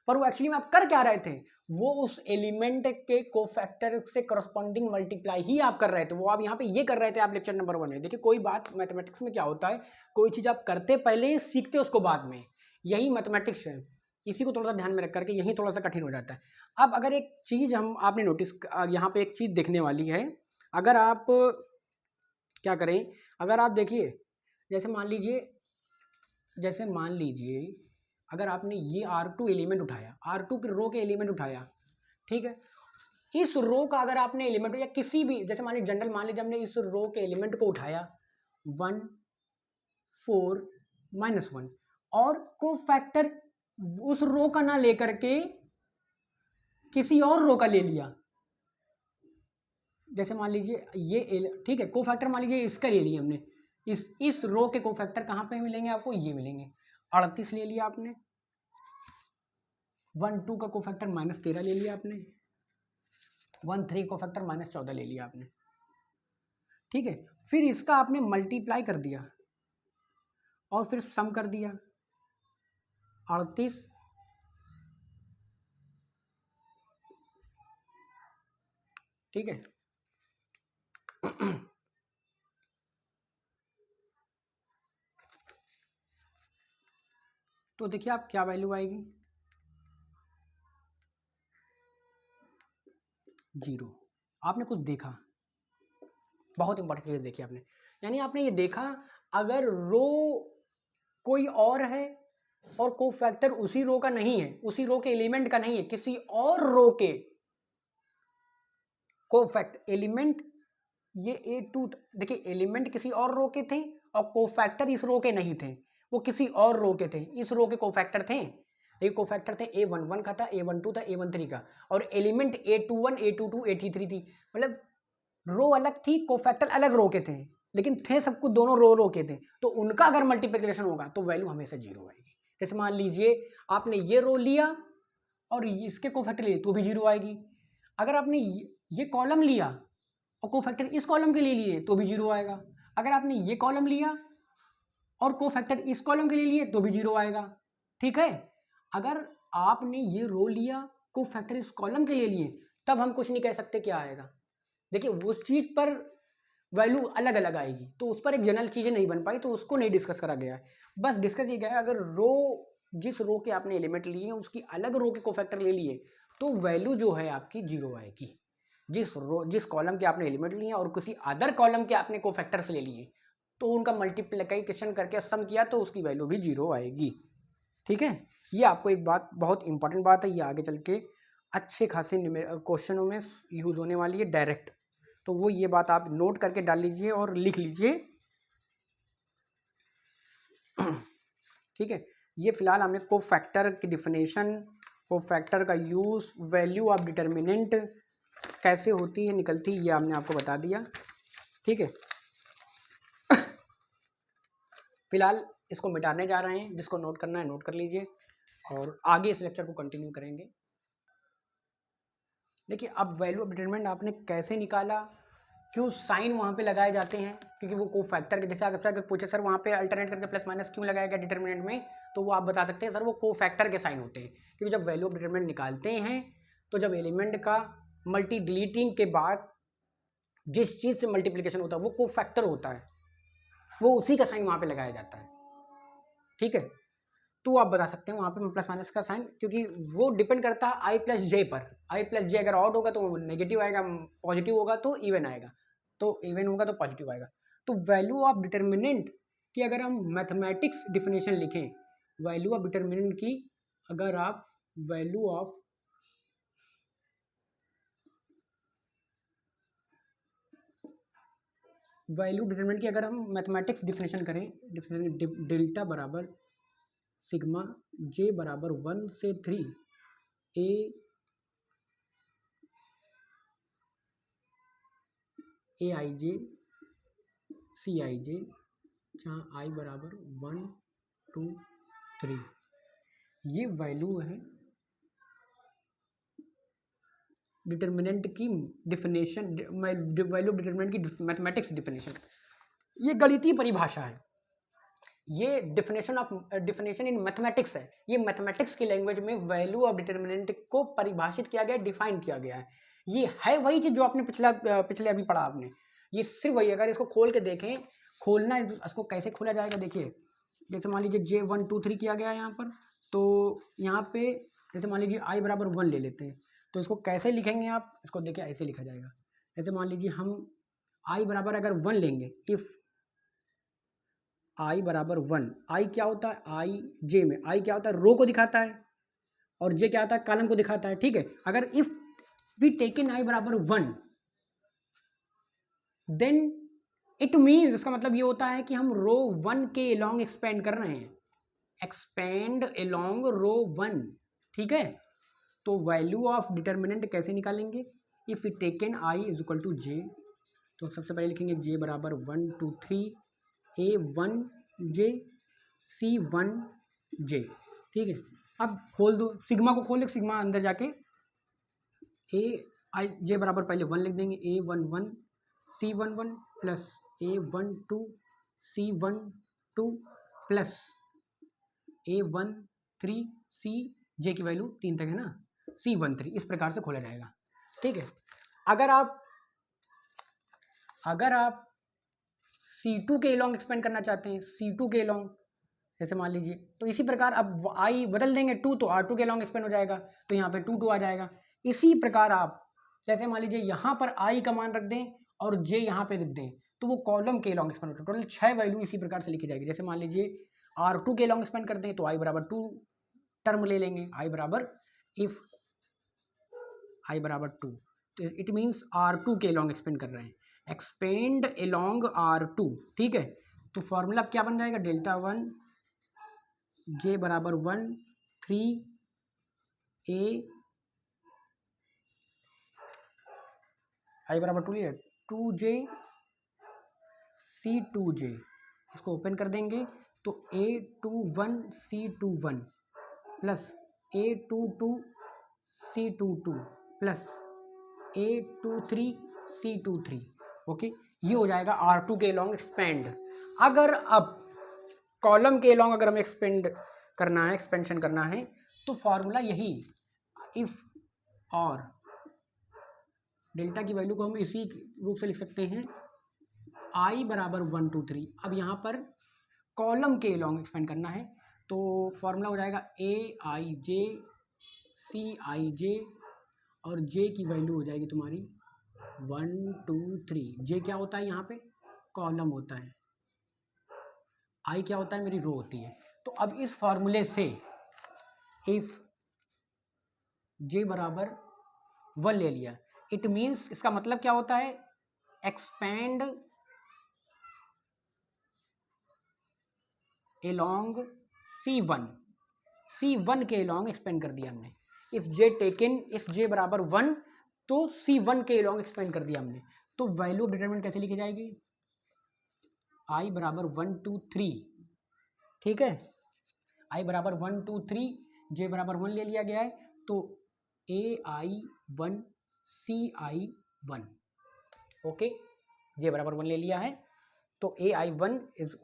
Speaker 1: पर वो एक्चुअली में आप कर क्या रहे थे, वो उस एलिमेंट के कोफैक्टर से करस्पॉन्डिंग मल्टीप्लाई ही आप कर रहे थे, वो आप यहाँ पे ये कर रहे थे आप लेक्चर नंबर 1 में। देखिए कोई बात मैथमेटिक्स में क्या होता है, कोई चीज़ आप करते पहले सीखते उसको बाद में, यही मैथमेटिक्स है, इसी को थोड़ा सा ध्यान में रख करके यही थोड़ा सा कठिन हो जाता है। अब अगर एक चीज़ आपने नोटिस, यहाँ पे एक चीज़ देखने वाली है, अगर आप क्या करें, अगर आप देखिए जैसे मान लीजिए अगर आपने ये R2 एलिमेंट उठाया, R2 के रो के एलिमेंट उठाया, ठीक है, इस रो का अगर आपने एलिमेंट या किसी भी, जैसे मान लीजिए जनरल मान लीजिए हमने इस रो के एलिमेंट को उठाया 1 4 -1 और कोफैक्टर उस रो का ना लेकर के किसी और रो का ले लिया, जैसे मान लीजिए ये, ठीक है, कोफैक्टर मान लीजिए इसका ले लिया हमने, इस रो के कोफैक्टर कहाँ पे मिलेंगे आपको, ये मिलेंगे, 38 ले लिया आपने, 1 2 का कोफैक्टर -13 ले लिया आपने, 1 3 कोफैक्टर -14 ले लिया आपने, ठीक है। फिर इसका आपने मल्टीप्लाई कर दिया और फिर सम कर दिया, 38 ठीक है। तो देखिए आप क्या वैल्यू आएगी, 0। आपने कुछ देखा, बहुत इंपॉर्टेंट चीज देखी आपने, यानी आपने ये देखा अगर रो कोई और है और कोफैक्टर उसी रो का नहीं है, उसी रो के एलिमेंट का नहीं है, किसी और रो के कोफैक्टर एलिमेंट, ये A2 देखिए एलिमेंट किसी और रो के थे और कोफैक्टर इस रो के नहीं थे, वो किसी और रो के थे, इस रो के कोफैक्टर थे, ये कोफैक्टर थे A11 का था, A12 था, A13 का, और एलिमेंट A21 A22 A33 थी, मतलब रो अलग थी, कोफैक्टर अलग रो के थे, लेकिन थे सब कुछ दोनों रो के थे, तो उनका अगर मल्टीप्लिकेशन होगा तो वैल्यू हमेशा 0 आएगी। जैसे मान लीजिए आपने ये रो लिया और इसके कोफैक्टर लिए तो भी 0 आएगी, अगर आपने ये कॉलम लिया और कोफैक्टर इस कॉलम के लिए लिए तो भी 0 आएगा, अगर आपने ये कॉलम लिया और कोफैक्टर इस कॉलम के लिए लिए तो भी 0 आएगा, ठीक है। अगर आपने ये रो लिया, कोफैक्टर इस कॉलम के लिए लिए, तब हम कुछ नहीं कह सकते क्या आएगा। देखिए उस चीज़ पर वैल्यू अलग अलग आएगी, तो उस पर एक जनरल चीज़ें नहीं बन पाई, तो उसको नहीं डिस्कस करा गया है। बस डिस्कस ये गया है अगर रो, जिस रो के आपने एलिमेंट लिए उसकी अलग रो के कोफैक्टर ले लिए तो वैल्यू जो है आपकी 0 आएगी। जिस कॉलम के आपने एलिमेंट लिए और किसी अदर कॉलम के आपने कोफैक्टर से ले लिए तो उनका मल्टीप्लिकेशन करके सम किया तो उसकी वैल्यू भी 0 आएगी, ठीक है। ये आपको एक बात, बहुत इंपॉर्टेंट बात है, ये आगे चल के अच्छे खासे क्वेश्चनों में यूज होने वाली है डायरेक्ट, तो वो ये बात आप नोट करके डाल लीजिए और लिख लीजिए, ठीक है। ये फिलहाल हमने कोफैक्टर की डिफिनेशन, कोफैक्टर का यूज, वैल्यू ऑफ डिटर्मिनेंट कैसे होती है निकलती है, ये हमने आपको बता दिया, ठीक है। फिलहाल इसको मिटाने जा रहे हैं, जिसको नोट करना है नोट कर लीजिए और आगे इस लेक्चर को कंटिन्यू करेंगे। देखिए अब वैल्यू ऑफ डिटरमिनेंट आपने कैसे निकाला, क्यों साइन वहाँ पे लगाए जाते हैं, क्योंकि वो कोफैक्टर के, जैसे अगर पूछे सर वहाँ पे अल्टरनेट करके प्लस माइनस क्यों लगाया गया डिटरमिनेंट में, तो वो आप बता सकते हैं सर वो कोफैक्टर के साइन होते हैं, क्योंकि जब वैल्यू ऑफ डिटरमिनेंट निकालते हैं तो जब एलिमेंट का मल्टी डिलीटिंग के बाद जिस चीज़ से मल्टीप्लिकेशन होता है वो कोफैक्टर होता है, वो उसी का साइन वहाँ पे लगाया जाता है, ठीक है। तो आप बता सकते हैं वहाँ पे प्लस माइनस का साइन, क्योंकि वो डिपेंड करता है I+J पर, I+J अगर ऑड होगा तो नेगेटिव आएगा, पॉजिटिव होगा तो इवन आएगा, तो इवन होगा तो पॉजिटिव आएगा। तो वैल्यू ऑफ डिटर्मिनेंट की अगर हम मैथमेटिक्स डिफिनेशन लिखें, वैल्यू ऑफ डिटर्मिनेंट की अगर आप वैल्यू ऑफ डिटरमिनेंट की अगर हम मैथमेटिक्स डिफिनेशन करें, डेल्टा बराबर सिग्मा जे बराबर 1 से 3 ए आई जे सी आई जे, जहाँ आई बराबर 1 2 3, ये वैल्यू है डिटर्मिनेंट की डिफिनेशन, वैल्यू डिटर्मिनेंट की मैथमेटिक्स डिफिनेशन। ये गणितीय परिभाषा है, ये डिफिनेशन इन मैथमेटिक्स है। ये मैथमेटिक्स की लैंग्वेज में वैल्यू ऑफ डिटर्मिनेंट को परिभाषित किया गया, डिफाइन किया गया है। ये है वही चीज जो आपने पिछले अभी पढ़ा आपने, ये सिर्फ वही। अगर इसको खोल के देखें, खोलना इसको कैसे खोला जाएगा, देखिए जैसे मान लीजिए J 1 2 3 किया गया है यहाँ पर, तो यहाँ पे जैसे मान लीजिए I बराबर 1 ले लेते हैं, तो इसको कैसे लिखेंगे आप, इसको देखिए ऐसे लिखा जाएगा। जैसे मान लीजिए हम I बराबर अगर 1 लेंगे, इफ I बराबर 1, I क्या होता है, I J में I क्या होता है, रो को दिखाता है, और J क्या होता है, कॉलम को दिखाता है, ठीक है। अगर if we take in I बराबर 1, देन इट मीन्स, इसका मतलब ये होता है कि हम रो 1 के अलोंग एक्सपेंड कर रहे हैं, एक्सपेंड अलोंग रो 1, ठीक है। तो वैल्यू ऑफ डिटर्मिनेंट कैसे निकालेंगे, if we taken I is equal to J, तो सबसे पहले लिखेंगे J बराबर 1 2 3 A 1 J C 1 J, ठीक है। अब खोल दो, सिग्मा को खोल दो, सिग्मा अंदर जाके A I J बराबर पहले 1 लिख देंगे, A 1 1 C 1 1 plus A 1 2 C 1 2 plus A 1 3 C J की वैल्यू 3 तक है ना, C 1 3, इस प्रकार से खोला जाएगा, ठीक है। अगर आप C2 के लॉन्ग एक्सपेंड करना चाहते हैं, C2 के लॉन्ग, जैसे मान लीजिए, तो इसी प्रकार अब I बदल देंगे 2, तो R2 के लॉन्ग एक्सपेंड हो जाएगा, तो यहाँ पे 2 2 आ जाएगा। इसी प्रकार आप जैसे मान लीजिए यहाँ पर I का मान रख दें और J यहाँ पे लिख दें, तो वो कॉलम के लॉन्ग एक्सपेंड होता है। टोटल 6 वैल्यू इसी प्रकार से लिखी जाएगी। जैसे मान लीजिए R2 के लॉन्ग एक्सपेंड कर दें, तो I बराबर 2 टर्म ले लेंगे, I बराबर इफ I बराबर 2, तो इट मीन्स R2 के लॉन्ग एक्सपेंड कर रहे हैं, एक्सपेंड अलोंग R2, ठीक है। तो फॉर्मूला क्या बन जाएगा, डेल्टा 1 J बराबर 1 3 A I बराबर 2J C2J, इसको ओपन कर देंगे तो A21 C21 plus A22 C22 plus A23 C23, okay. ये हो जाएगा R2 के लॉन्ग एक्सपेंड। अगर अब कॉलम के लॉन्ग अगर हमें एक्सपेंड करना है, एक्सपेंशन करना है, तो फॉर्मूला यही, इफ और डेल्टा की वैल्यू को हम इसी रूप से लिख सकते हैं, I बराबर 1 2 3। अब यहाँ पर कॉलम के लॉन्ग एक्सपेंड करना है, तो फॉर्मूला हो जाएगा AIJ CIJ, और J की वैल्यू हो जाएगी तुम्हारी 1 2 3। J क्या होता है, यहाँ पे कॉलम होता है, I क्या होता है, मेरी रो होती है। तो अब इस फॉर्मूले से इफ J बराबर 1 ले लिया, इट मीन्स इसका मतलब क्या होता है, एक्सपेंड अलोंग C1 के अलोंग एक्सपेंड कर दिया हमने। इफ J बराबर 1, तो C1 के अलोंग एक्सपेंड कर दिया हमने। तो वैल्यू ऑफ डिटरमिनेंट कैसे लिखी जाएगी, I बराबर 1 2 3, ठीक है। I बराबर 1 2 3, J बराबर 1 ले लिया गया है, तो AI1 CI1, ओके। J बराबर 1 ले लिया है, तो AI1 इज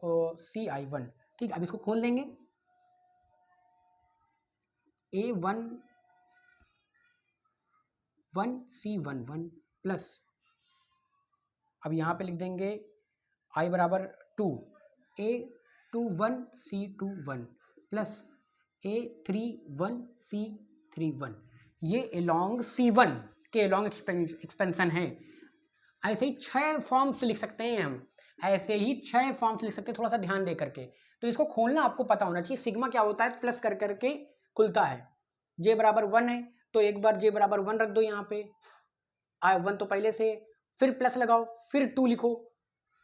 Speaker 1: CI1, ठीक। अब इसको खोल देंगे, A1 1 C1 1 प्लस, अब यहाँ पे लिख देंगे I बराबर 2 A21 C21 plus A31 C31, ये अलोंग C1 के अलोंग एक्सपेंशन है। ऐसे ही 6 फॉर्म्स लिख सकते हैं हम। ऐसे ही 6 फॉर्म्स लिख सकते हैं, थोड़ा सा ध्यान दे करके। तो इसको खोलना आपको पता होना चाहिए। सिग्मा क्या होता है, प्लस कर करके खुलता है। जे बराबर 1 है तो एक बार जे बराबर 1 रख दो यहाँ पे, 1 तो पहले से, फिर प्लस लगाओ, फिर 2 लिखो,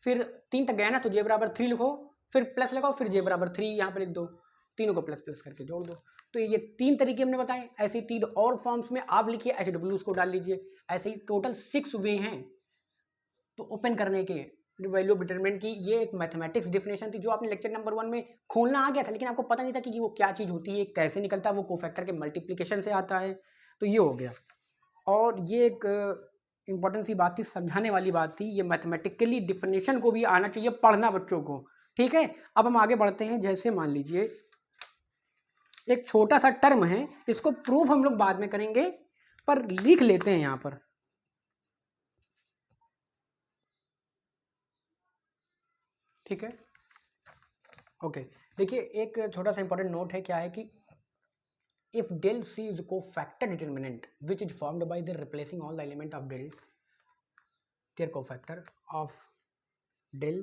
Speaker 1: फिर 3 तक गया ना तो जे बराबर 3 लिखो, फिर प्लस लगाओ, फिर जे बराबर 3 यहाँ पे लिख दो, तीनों को प्लस प्लस करके जोड़ दो। तो ये 3 तरीके हमने बताए। ऐसे ही 3 और फॉर्म्स में आप लिखिए, HW को डाल लीजिए। ऐसे ही टोटल 6 वे हैं तो ओपन करने के वैल्यू ऑफ डिटरमिनेंट की। ये एक मैथमेटिक्स डेफिनेशन थी जो आपने लेक्चर नंबर 1 में खोलना आ गया था, लेकिन आपको पता नहीं था कि वो क्या चीज़ होती है, कैसे निकलता है। वो कोफैक्टर के मल्टीप्लिकेशन से आता है। तो ये हो गया। और ये एक इंपॉर्टेंट सी बात थी, समझाने वाली बात थी। ये मैथमेटिकली डिफिनेशन को भी आना चाहिए पढ़ना बच्चों को, ठीक है। अब हम आगे बढ़ते हैं। जैसे मान लीजिए एक छोटा सा टर्म है, इसको प्रूफ हम लोग बाद में करेंगे, पर लिख लेते हैं यहां पर। ठीक है, ओके। देखिए एक छोटा सा इंपॉर्टेंट नोट है, क्या है कि if del C is cofactor determinant which is formed by the replacing all the element of del, their cofactor of del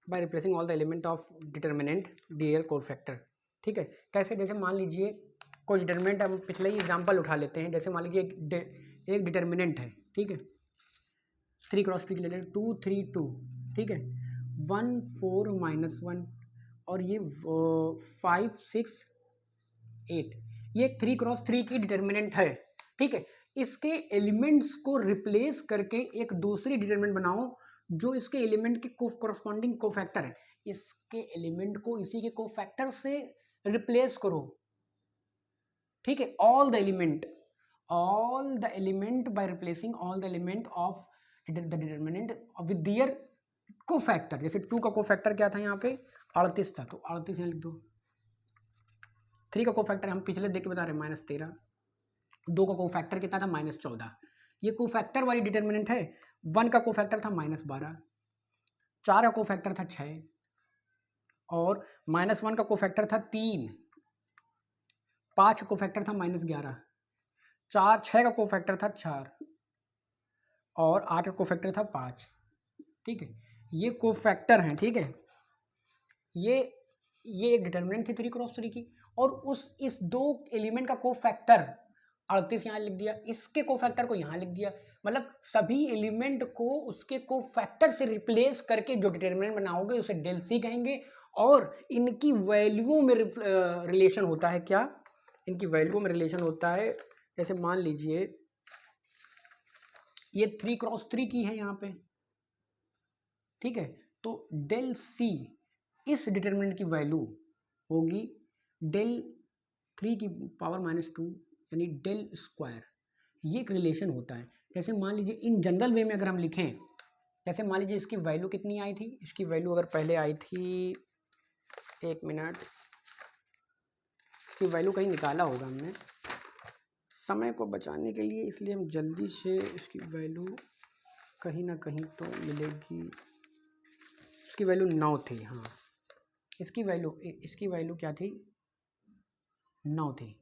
Speaker 1: by replacing all the element of determinant their cofactor। ठीक है, कैसे? जैसे मान लीजिए कोई डिटर्मिनेंट, हम पिछले ही एग्जांपल उठा लेते हैं। जैसे मान लीजिए एक डिटर्मिनेंट है, ठीक है, 3 क्रॉस 3 ले लें, 2 3 2, ठीक है, 1 4 -1 और ये 5 6 8। ये 3 क्रॉस 3 की डिटर्मिनेंट है, ठीक है। इसके एलिमेंट्स को रिप्लेस करके एक दूसरी डिटर्मिनेंट बनाओ जो इसके एलिमेंट के कोरस्पॉन्डिंग कोफैक्टर है। इसके एलिमेंट को इसी के कोफैक्टर से रिप्लेस करो, ठीक है। All the element by replacing all the element of the determinant with their cofactor. जैसे 2 का कोफैक्टर क्या था यहाँ पे, 38 था, तो 38 यहाँ लिख दो। 3 का कोफैक्टर हम पिछले देख के बता रहे हैं, -13। 2 का कोफैक्टर कितना था, -14। ये कोफैक्टर वाली डिटर्मिनेंट है। 1 का कोफैक्टर था -12, 4 का कोफैक्टर था 6 और -1 का कोफैक्टर था 3, 5 का कोफैक्टर था -11, 6 का कोफैक्टर था 4 और 8 का कोफैक्टर था 5, ठीक है। ये कोफैक्टर हैं, ठीक है। ये एक डिटर्मिनेंट थी 3 क्रॉस 3 की, और इस 2 एलिमेंट का कोफैक्टर 38 यहाँ लिख दिया, इसके कोफैक्टर को यहाँ लिख दिया। मतलब सभी एलिमेंट को उसके कोफैक्टर से रिप्लेस करके जो डिटर्मिनेंट बनाओगे उसे डेल सी कहेंगे। और इनकी वैल्यू में रिलेशन होता है, क्या? इनकी वैल्यू में रिलेशन होता है। जैसे मान लीजिए ये 3 क्रॉस 3 की है यहाँ पे, ठीक है, तो डेल सी इस डिटर्मिनेंट की वैल्यू होगी डेल 3 की पावर -2 यानी डेल स्क्वायर। ये एक रिलेशन होता है। जैसे मान लीजिए इन जनरल वे में अगर हम लिखें, जैसे मान लीजिए इसकी वैल्यू कितनी आई थी, इसकी वैल्यू अगर पहले आई थी, 1 मिनट, इसकी वैल्यू कहीं निकाला होगा हमने समय को बचाने के लिए, इसलिए हम जल्दी से इसकी वैल्यू कहीं ना कहीं तो मिलेगी। इसकी वैल्यू 9 थी, हाँ, इसकी वैल्यू क्या थी, 9 थी।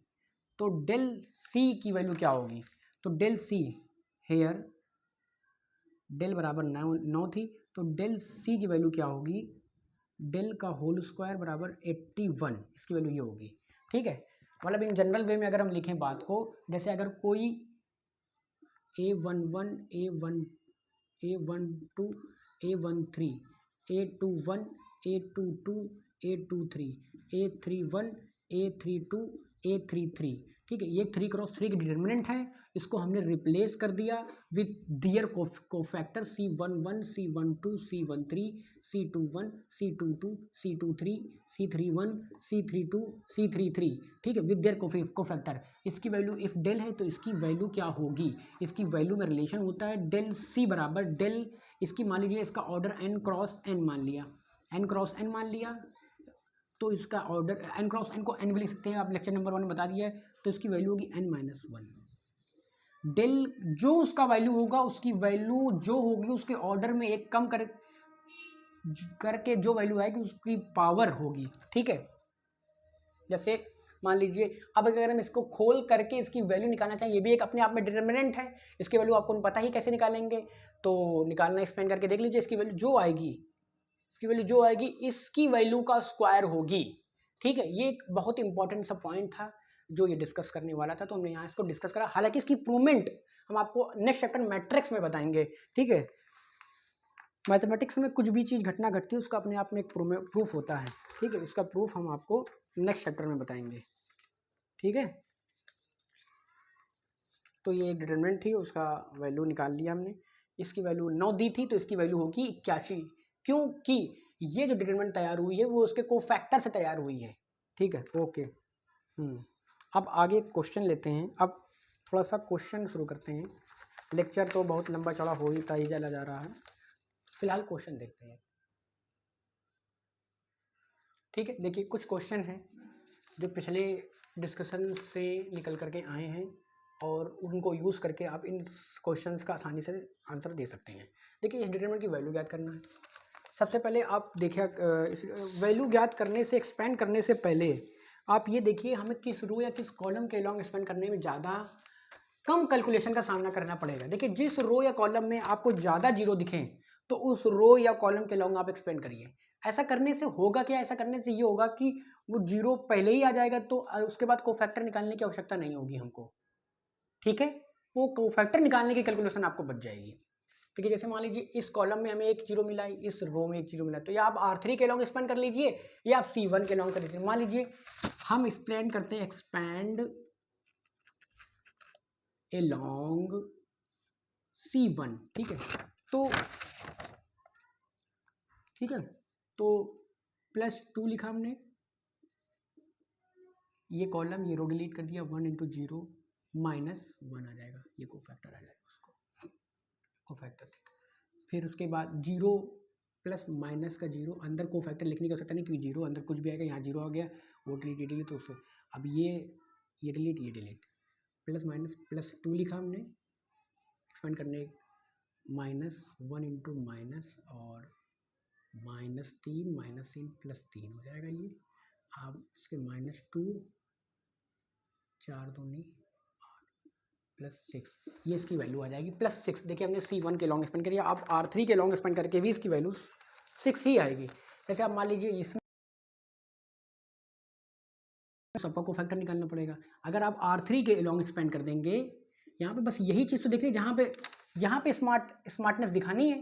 Speaker 1: तो डेल सी की वैल्यू क्या होगी, तो डेल सी हेयर डेल बराबर 9 थी, तो डेल सी की वैल्यू क्या होगी, डेल का होल स्क्वायर बराबर 81, इसकी वैल्यू ये होगी, ठीक है। मतलब इन जनरल वे में अगर हम लिखें बात को, जैसे अगर कोई A11 A12 A13 A21 A22 A23 A31 A32 A33, ठीक है। ये 3 क्रॉस 3 की डिटर्मिनेंट है। इसको हमने रिप्लेस कर दिया with their cofactor C11 C12 C13 C21 C22 C23 C31 C32 C33, ठीक है, विद देयर कोफैक्टर। इसकी वैल्यू इफ डेल है तो इसकी वैल्यू क्या होगी, इसकी वैल्यू में रिलेशन होता है डेल सी बराबर डेल, इसकी मान लीजिए इसका ऑर्डर n क्रॉस n मान लिया, n क्रॉस n मान लिया, तो इसका ऑर्डर n क्रॉस n को n भी लिख सकते हैं, आप लेक्चर नंबर 1 में बता दिया है। तो इसकी वैल्यू होगी n-1। डेल जो उसका वैल्यू होगा, उसकी वैल्यू जो होगी उसके ऑर्डर में एक कम करके जो वैल्यू आएगी उसकी पावर होगी, ठीक है। जैसे मान लीजिए अब अगर हम इसको खोल करके इसकी वैल्यू निकालना चाहें, ये भी एक अपने आप में डिटर्मिनेंट है, इसकी वैल्यू आपको पता ही कैसे निकालेंगे, तो निकालना एक्सपेंड करके देख लीजिए, इसकी वैल्यू जो आएगी, इसकी वैल्यू जो आएगी इसकी वैल्यू का स्क्वायर होगी। ठीक है, ये एक बहुत इंपॉर्टेंट सा पॉइंट था जो ये डिस्कस करने वाला था, तो हमने यहाँ इसको डिस्कस करा। हालांकि इसकी प्रूवमेंट हम आपको नेक्स्ट चैप्टर मैट्रिक्स में बताएंगे। ठीक है, मैथमेटिक्स में कुछ भी चीज़ घटना घटती है उसका अपने आप में एक प्रूफ होता है। ठीक है, इसका प्रूफ हम आपको नेक्स्ट चैप्टर में बताएंगे। ठीक है, तो ये एक डिटरमिनेंट थी, उसका वैल्यू निकाल लिया हमने। इसकी वैल्यू 9 दी थी तो इसकी वैल्यू होगी 81, क्योंकि ये जो डिटरमिनेंट तैयार हुई है वो उसके कोफैक्टर से तैयार हुई है। ठीक है, ओके। अब आगे क्वेश्चन लेते हैं। अब थोड़ा सा क्वेश्चन शुरू करते हैं। लेक्चर तो बहुत लंबा चौड़ा हो ही चला जा रहा है, फिलहाल क्वेश्चन देखते हैं। ठीक है, देखिए कुछ क्वेश्चन हैं जो पिछले डिस्कशन से निकल करके आए हैं और उनको यूज़ करके आप इन क्वेश्चंस का आसानी से आंसर दे सकते हैं। देखिए, इस डिटरमिनेंट की वैल्यू ज्ञात करना है। सबसे पहले आप देखिए, वैल्यू ज्ञात करने से, एक्सपेंड करने से पहले आप ये देखिए हमें किस रो या किस कॉलम के लॉन्ग एक्सपेंड करने में ज़्यादा कम कैलकुलेशन का सामना करना पड़ेगा। देखिए, जिस रो या कॉलम में आपको ज़्यादा जीरो दिखें तो उस रो या कॉलम के लॉन्ग आप एक्सपेंड करिए। ऐसा करने से होगा क्या, ऐसा करने से ये होगा कि वो जीरो पहले ही आ जाएगा, तो उसके बाद कोफैक्टर निकालने की आवश्यकता नहीं होगी हमको। ठीक है, वो कोफैक्टर निकालने की कैलकुलेशन आपको बच जाएगी। ठीक है, जैसे मान लीजिए इस कॉलम में हमें एक जीरो मिला है, इस रो में एक जीरो मिला है, तो या आप R3 के लॉन्ग एक्सपेंड कर लीजिए या आप C1 के लॉन्ग कर लीजिए। मान लीजिए हम एक्सपेंड करते हैं, एक्सपेंड along C1। ठीक है, तो +2 लिखा हमने, ये कॉलम ये रो डिलीट कर दिया, 1 × 0 -1 आ जाएगा, ये कोफैक्टर आ जाएगा उसको कोफैक्टर। फिर उसके बाद 0 प्लस माइनस का 0, अंदर कोफैक्टर लिखने की आवश्यकता नहीं क्योंकि 0 अंदर कुछ भी आएगा, यहाँ 0 आ गया, वो डिलीट तो उसको अब ये डिलीट प्लस माइनस +2 लिखा हमने एक्सपेंड करने, -1 × माइनस और -3 +3 हो जाएगा ये। अब इसके -2 4 दूनी +6, ये इसकी वैल्यू आ जाएगी +6। देखिए हमने C1 के लॉन्ग एक्सपेंड करिए, अब R3 के लॉन्ग एक्सपेंड करके भी इसकी वैल्यू 6 ही आएगी। जैसे आप मान लीजिए इसमें सबका कोफैक्टर निकालना पड़ेगा। अगर आप R3 के लॉन्ग एक्सपेंड कर देंगे, यहाँ पे बस यही चीज़ तो देखिए, यहाँ पे स्मार्टनेस दिखानी है,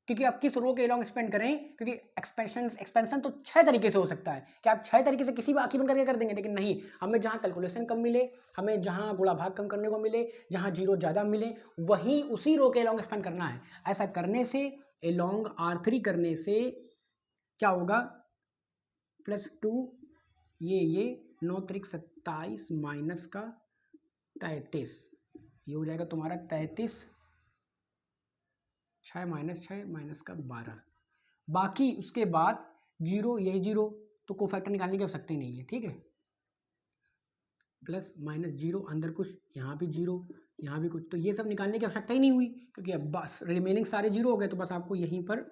Speaker 1: क्योंकि आप किस रो के लॉन्ग एक्सपेंड करें, क्योंकि एक्सपेंशन तो 6 तरीके से हो सकता है कि आप 6 तरीके से किसी भी आखिर बन करके कर देंगे, लेकिन नहीं, हमें जहाँ कैलकुलेशन कम मिले, हमें जहाँ गुणा भाग कम करने को मिले, जहाँ जीरो ज़्यादा मिले, वहीं उसी रो के लॉन्ग एक्सपेंड करना है। ऐसा करने से along R3 करने से क्या होगा, +2 ये 9 × 27 माइनस का 33, ये हो जाएगा तुम्हारा 33, 6 माइनस का 12। बाकी उसके बाद 0, यही 0, तो कोफैक्टर निकालने की आवश्यकता ही नहीं है। ठीक है, प्लस -0 अंदर कुछ, यहाँ भी 0, यहाँ भी कुछ, तो ये सब निकालने की आवश्यकता ही नहीं हुई, क्योंकि अब बस रिमेनिंग सारे 0 हो गए, तो बस आपको यहीं पर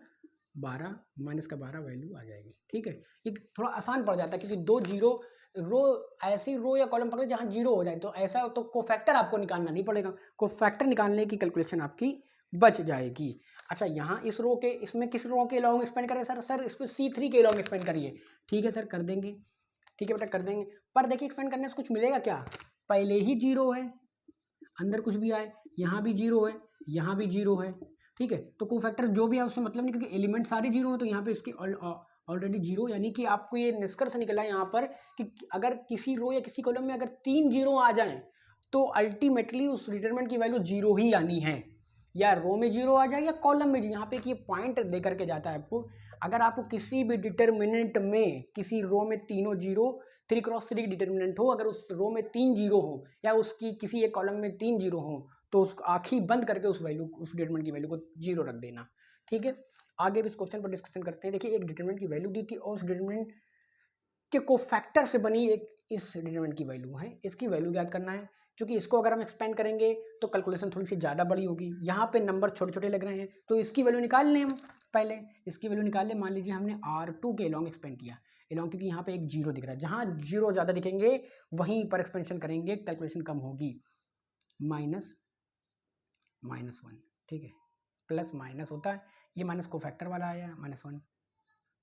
Speaker 1: 12 -12 वैल्यू आ जाएगी। ठीक है, ये थोड़ा आसान पड़ जाता है, क्योंकि 2 0 रो, ऐसी रो या कॉलम पकड़े जहाँ 0 हो जाए, तो ऐसा तो कोफैक्टर आपको निकालना नहीं पड़ेगा, कोफैक्टर निकालने की कैलकुलेशन आपकी बच जाएगी। अच्छा, यहाँ इस रो के, इसमें किस रो के लॉन्ग एक्सपेंड करें सर इस पर C3 के लॉन्ग एक्सपेंड करिए। ठीक है सर, कर देंगे, ठीक है बेटा कर देंगे, पर देखिए एक्सपेंड करने से कुछ मिलेगा क्या, पहले ही 0 है, अंदर कुछ भी आए, यहाँ भी 0 है, यहाँ भी 0 है। ठीक है, तो कोफैक्टर जो भी है उससे मतलब नहीं, क्योंकि एलिमेंट सारे 0 हैं, तो यहाँ पे इसके ऑलरेडी 0, यानी कि आपको ये निष्कर्ष निकला यहाँ पर कि अगर किसी रो या किसी कॉलम में अगर 3 0 आ जाएं तो अल्टीमेटली उस डिटरमिनेंट की वैल्यू 0 ही आनी है, या रो में 0 आ जाए या कॉलम में। यहाँ पे ये पॉइंट दे करके जाता है आपको, अगर आपको किसी भी डिटरमिनेंट में किसी रो में तीनों 0, 3 × 3 डिटरमिनेंट हो, अगर उस रो में 3 0 हो या उसकी किसी एक कॉलम में 3 0 हो, तो उस आँखें बंद करके उस डिटरमिनेंट की वैल्यू को 0 रख देना। ठीक है, आगे भी इस क्वेश्चन पर डिस्कशन करते हैं। देखिए, एक डिटरमिनेंट की वैल्यू दी थी और उस डिटरमिनेंट के कोफैक्टर से बनी एक इस डिटरमिनेंट की वैल्यू है, इसकी वैल्यू याद करना है, क्योंकि इसको अगर हम एक्सपेंड करेंगे तो कैलकुलेशन थोड़ी सी ज़्यादा बड़ी होगी। यहाँ पे नंबर छोटे छोटे लग रहे हैं, तो इसकी वैल्यू निकाल लें हम, पहले इसकी वैल्यू निकाल लें। मान लीजिए हमने R2 के लॉन्ग एक्सपेंड किया, एलॉन्ग, क्योंकि यहाँ पे एक जीरो दिख रहा है, जहाँ जीरो ज़्यादा दिखेंगे वहीं पर एक्सपेंशन करेंगे, कैलकुलेशन कम होगी। माइनस -1, ठीक है, प्लस माइनस होता है, ये माइनस को फैक्टर वाला आया -1,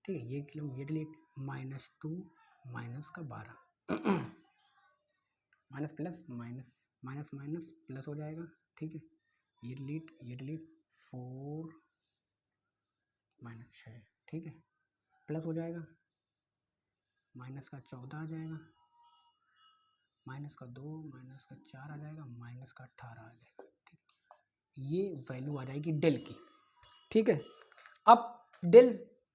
Speaker 1: ठीक है, ये डिलीट, -2 माइनस का 12 minus plus minus minus minus plus हो जाएगा, ठीक है, ये डिलीट 4 -6, ठीक है, प्लस हो जाएगा, माइनस का 14 आ जाएगा, माइनस का 2, माइनस का 4 आ जाएगा, माइनस का 18 आ जाएगा, ठीक, ये वैल्यू आ जाएगी डेल की, ठीक है। अब डेल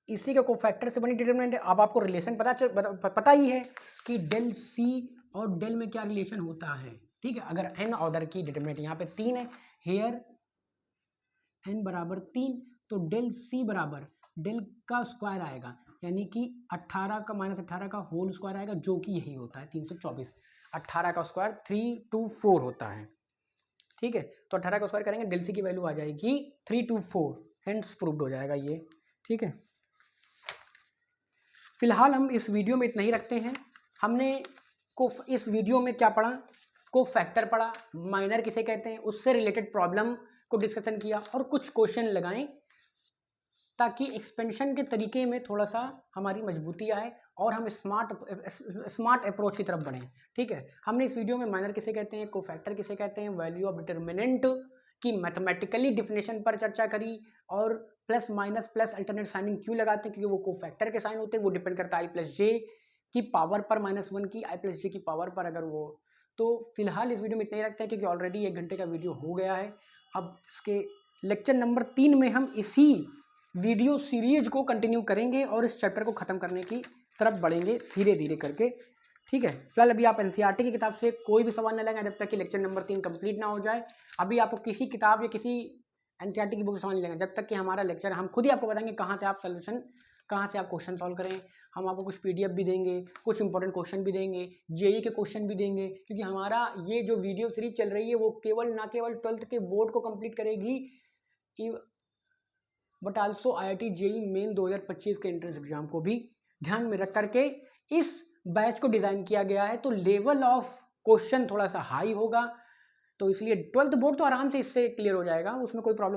Speaker 1: इसी के कोफैक्टर से बनी डिटरमिनेंट है। अब आपको रिलेशन पता ही है कि डेल सी और डेल में क्या रिलेशन होता है, ठीक है। अगर n ऑर्डर की डिटरमिनेंट यहाँ पे 3 है, हेयर n बराबर 3, तो डेल सी बराबर डेल का स्क्वायर आएगा, यानी कि 18 का -18 का होल स्क्वायर आएगा, जो कि यही होता है 324। 18 का स्क्वायर 324 होता है, ठीक है। तो 18 का स्क्वायर करेंगे, डेल सी की वैल्यू आ जाएगी 324, हेंस प्रूव्ड हो जाएगा ये, ठीक है। फिलहाल हम इस वीडियो में इतना ही रखते हैं। हमने इस वीडियो में क्या पढ़ा, को फैक्टर पढ़ा, माइनर किसे कहते हैं, उससे रिलेटेड प्रॉब्लम को डिस्कशन किया और कुछ क्वेश्चन लगाएं, ताकि एक्सपेंशन के तरीके में थोड़ा सा हमारी मजबूती आए और हम स्मार्ट अप्रोच की तरफ बढ़ें, ठीक है। हमने इस वीडियो में माइनर किसे कहते हैं, को फैक्टर किसे कहते हैं, वैल्यू ऑफ डिटरमिनेंट की मैथमेटिकली डिफिनेशन पर चर्चा करी, और plus minus plus alternate signing क्यों लगाते हैं, क्योंकि वो को फैक्टर के साइन होते हैं, वो डिपेंड करता है i+j की पावर पर -1 की i+j की पावर पर, अगर वो। तो फिलहाल इस वीडियो में इतना ही रखते हैं, क्योंकि ऑलरेडी 1 घंटे का वीडियो हो गया है। अब इसके लेक्चर नंबर 3 में हम इसी वीडियो सीरीज को कंटिन्यू करेंगे और इस चैप्टर को ख़त्म करने की तरफ बढ़ेंगे धीरे धीरे करके, ठीक है। फिलहाल अभी आप एनसीईआरटी की किताब से कोई भी सवाल न लगाएं जब तक कि लेक्चर नंबर 3 कंप्लीट ना हो जाए। अभी आपको किसी किताब या किसी एनसीईआरटी की बुक से सवाल नहीं लेंगे जब तक कि हमारा लेक्चर, हम खुद ही आपको बताएंगे कहाँ से आप सोल्यूशन, कहाँ से आप क्वेश्चन सॉल्व करें। हम आपको कुछ पीडीएफ भी देंगे, कुछ इंपॉर्टेंट क्वेश्चन भी देंगे, जेई के क्वेश्चन भी देंगे, क्योंकि हमारा ये जो वीडियो सीरीज चल रही है वो केवल 12th के बोर्ड को कंप्लीट करेगी, but also IIT JEE main 2025 के एंट्रेंस एग्जाम को भी ध्यान में रख करके इस बैच को डिज़ाइन किया गया है। तो लेवल ऑफ क्वेश्चन थोड़ा सा हाई होगा, तो इसलिए 12th बोर्ड तो आराम से इससे क्लियर हो जाएगा, उसमें कोई प्रॉब्लम